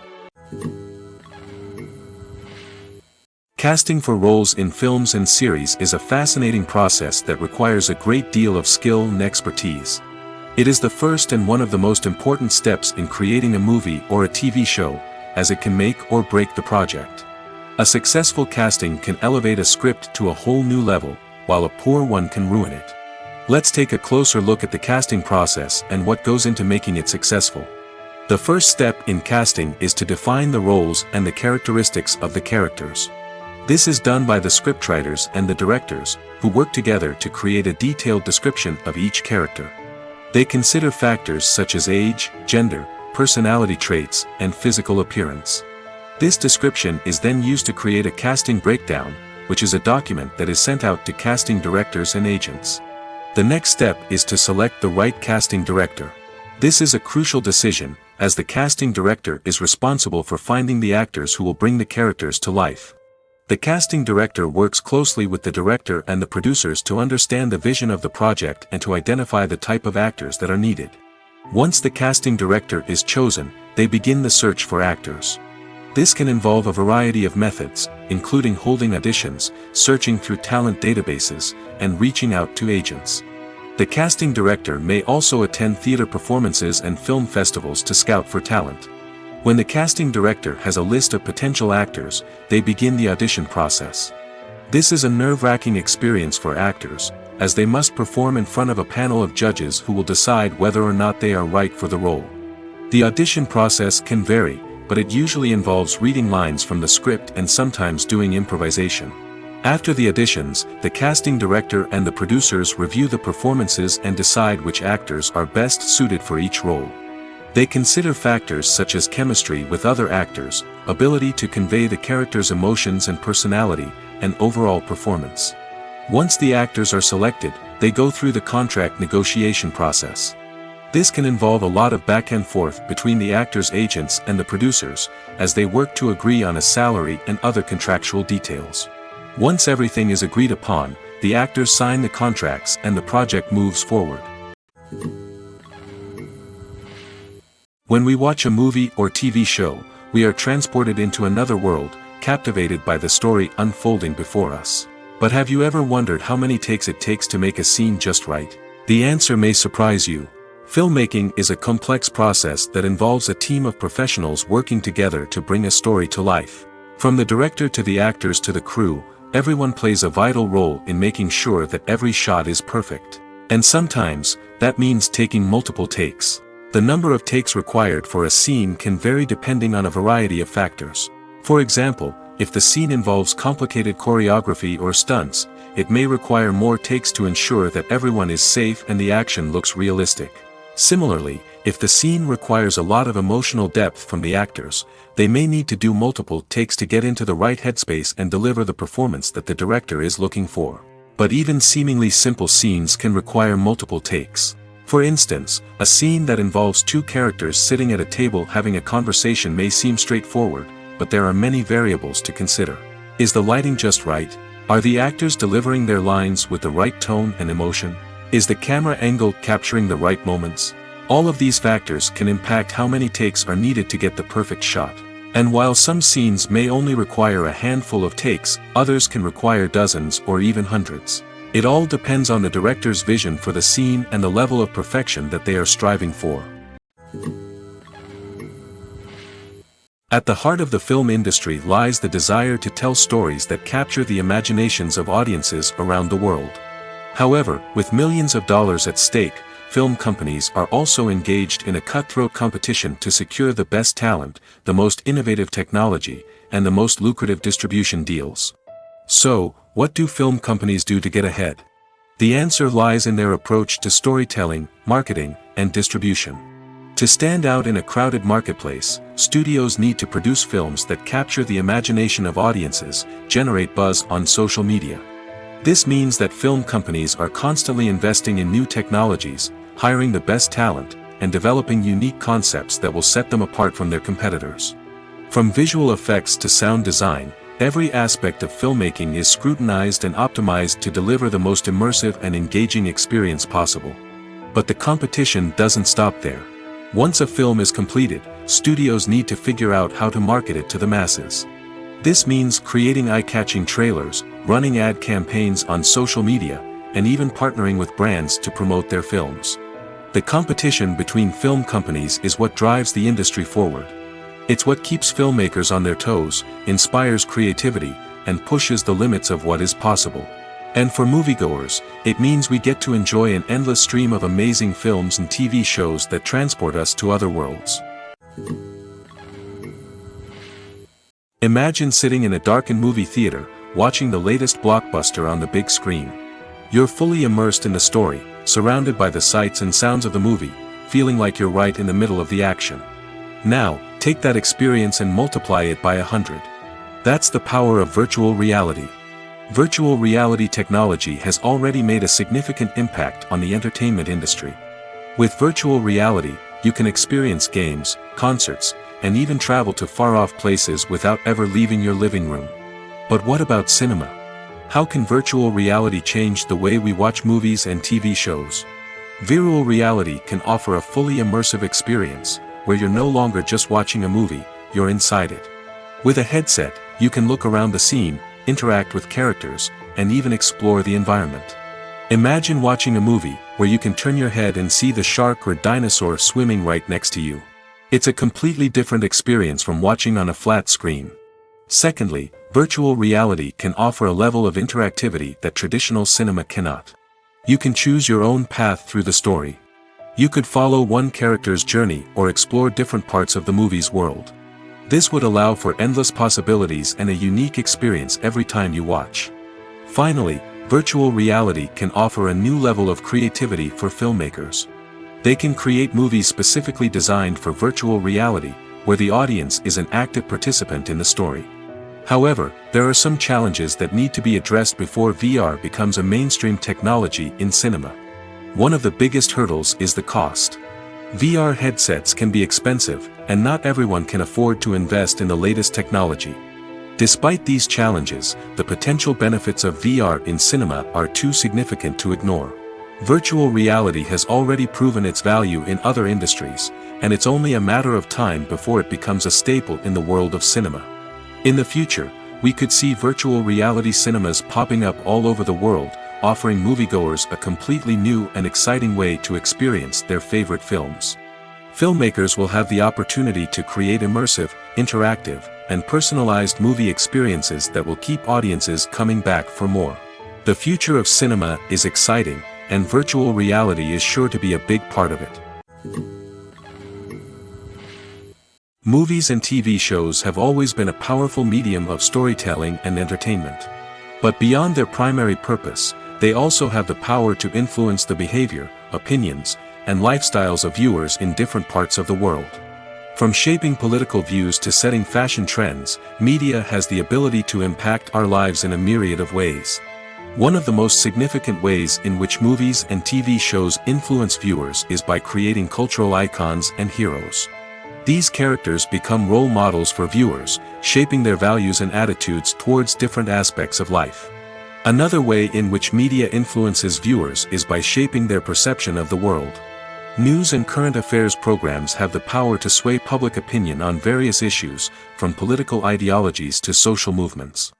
Casting for roles in films and series is a fascinating process that requires a great deal of skill and expertise. It is the first and one of the most important steps in creating a movie or a TV show, as it can make or break the project. A successful casting can elevate a script to a whole new level, while a poor one can ruin it. Let's take a closer look at the casting process and what goes into making it successful. The first step in casting is to define the roles and the characteristics of the characters. This is done by the scriptwriters and the directors, who work together to create a detailed description of each character. They consider factors such as age, gender, personality traits, and physical appearance. This description is then used to create a casting breakdown, which is a document that is sent out to casting directors and agents. The next step is to select the right casting director. This is a crucial decision, as the casting director is responsible for finding the actors who will bring the characters to life. The casting director works closely with the director and the producers to understand the vision of the project and to identify the type of actors that are needed. Once the casting director is chosen, they begin the search for actors. This can involve a variety of methods, including holding auditions, searching through talent databases, and reaching out to agents. The casting director may also attend theater performances and film festivals to scout for talent. When the casting director has a list of potential actors, they begin the audition process. This is a nerve-wracking experience for actors, as they must perform in front of a panel of judges who will decide whether or not they are right for the role. The audition process can vary, but it usually involves reading lines from the script and sometimes doing improvisation. After the auditions, the casting director and the producers review the performances and decide which actors are best suited for each role. They consider factors such as chemistry with other actors, ability to convey the character's emotions and personality, and overall performance. Once the actors are selected, they go through the contract negotiation process. This can involve a lot of back and forth between the actors' agents and the producers, as they work to agree on a salary and other contractual details. Once everything is agreed upon, the actors sign the contracts and the project moves forward. When we watch a movie or TV show, we are transported into another world, captivated by the story unfolding before us. But have you ever wondered how many takes it takes to make a scene just right? The answer may surprise you. Filmmaking is a complex process that involves a team of professionals working together to bring a story to life. From the director to the actors to the crew, everyone plays a vital role in making sure that every shot is perfect. And sometimes, that means taking multiple takes. The number of takes required for a scene can vary depending on a variety of factors. For example, if the scene involves complicated choreography or stunts, it may require more takes to ensure that everyone is safe and the action looks realistic. Similarly, if the scene requires a lot of emotional depth from the actors, they may need to do multiple takes to get into the right headspace and deliver the performance that the director is looking for. But even seemingly simple scenes can require multiple takes. For instance, a scene that involves two characters sitting at a table having a conversation may seem straightforward, but there are many variables to consider. Is the lighting just right? Are the actors delivering their lines with the right tone and emotion? Is the camera angle capturing the right moments? All of these factors can impact how many takes are needed to get the perfect shot. And while some scenes may only require a handful of takes, others can require dozens or even hundreds. It all depends on the director's vision for the scene and the level of perfection that they are striving for. At the heart of the film industry lies the desire to tell stories that capture the imaginations of audiences around the world. However, with millions of dollars at stake, film companies are also engaged in a cutthroat competition to secure the best talent, the most innovative technology, and the most lucrative distribution deals. So, what do film companies do to get ahead? The answer lies in their approach to storytelling, marketing, and distribution. To stand out in a crowded marketplace, studios need to produce films that capture the imagination of audiences, generate buzz on social media. This means that film companies are constantly investing in new technologies, hiring the best talent, and developing unique concepts that will set them apart from their competitors. From visual effects to sound design, every aspect of filmmaking is scrutinized and optimized to deliver the most immersive and engaging experience possible. But the competition doesn't stop there. Once a film is completed, studios need to figure out how to market it to the masses. This means creating eye-catching trailers, running ad campaigns on social media, and even partnering with brands to promote their films. The competition between film companies is what drives the industry forward. It's what keeps filmmakers on their toes, inspires creativity, and pushes the limits of what is possible. And for moviegoers, it means we get to enjoy an endless stream of amazing films and TV shows that transport us to other worlds. Imagine sitting in a darkened movie theater, watching the latest blockbuster on the big screen. You're fully immersed in the story, surrounded by the sights and sounds of the movie, feeling like you're right in the middle of the action. Now, take that experience and multiply it by 100. That's the power of virtual reality. Virtual reality technology has already made a significant impact on the entertainment industry. With virtual reality, you can experience games, concerts, and even travel to far-off places without ever leaving your living room. But what about cinema? How can virtual reality change the way we watch movies and TV shows? Virtual reality can offer a fully immersive experience, where you're no longer just watching a movie, you're inside it. With a headset, you can look around the scene, interact with characters, and even explore the environment. Imagine watching a movie where you can turn your head and see the shark or dinosaur swimming right next to you. It's a completely different experience from watching on a flat screen. Secondly, virtual reality can offer a level of interactivity that traditional cinema cannot. You can choose your own path through the story. You could follow one character's journey or explore different parts of the movie's world. This would allow for endless possibilities and a unique experience every time you watch. Finally, virtual reality can offer a new level of creativity for filmmakers. They can create movies specifically designed for virtual reality, where the audience is an active participant in the story. However, there are some challenges that need to be addressed before VR becomes a mainstream technology in cinema. One of the biggest hurdles is the cost. VR headsets can be expensive, and not everyone can afford to invest in the latest technology. Despite these challenges, the potential benefits of VR in cinema are too significant to ignore. Virtual reality has already proven its value in other industries, and it's only a matter of time before it becomes a staple in the world of cinema. In the future, we could see virtual reality cinemas popping up all over the world, offering moviegoers a completely new and exciting way to experience their favorite films. Filmmakers will have the opportunity to create immersive, interactive, and personalized movie experiences that will keep audiences coming back for more. The future of cinema is exciting, and virtual reality is sure to be a big part of it. Movies and TV shows have always been a powerful medium of storytelling and entertainment. But beyond their primary purpose, they also have the power to influence the behavior, opinions, and lifestyles of viewers in different parts of the world. From shaping political views to setting fashion trends, media has the ability to impact our lives in a myriad of ways. One of the most significant ways in which movies and TV shows influence viewers is by creating cultural icons and heroes. These characters become role models for viewers, shaping their values and attitudes towards different aspects of life. Another way in which media influences viewers is by shaping their perception of the world. News and current affairs programs have the power to sway public opinion on various issues, from political ideologies to social movements.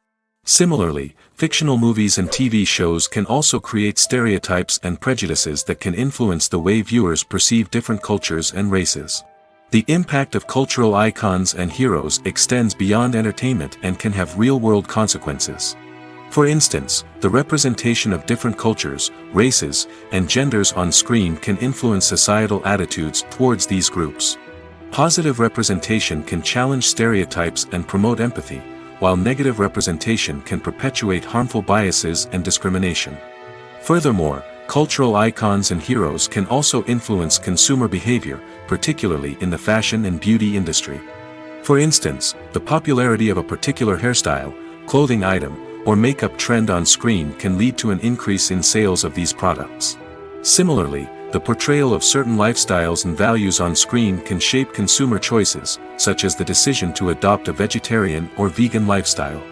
Similarly, fictional movies and TV shows can also create stereotypes and prejudices that can influence the way viewers perceive different cultures and races. The impact of cultural icons and heroes extends beyond entertainment and can have real-world consequences. For instance, the representation of different cultures, races, and genders on screen can influence societal attitudes towards these groups. Positive representation can challenge stereotypes and promote empathy, while negative representation can perpetuate harmful biases and discrimination. Furthermore, cultural icons and heroes can also influence consumer behavior, particularly in the fashion and beauty industry. For instance, the popularity of a particular hairstyle, clothing item, or makeup trend on screen can lead to an increase in sales of these products. Similarly, the portrayal of certain lifestyles and values on screen can shape consumer choices, such as the decision to adopt a vegetarian or vegan lifestyle.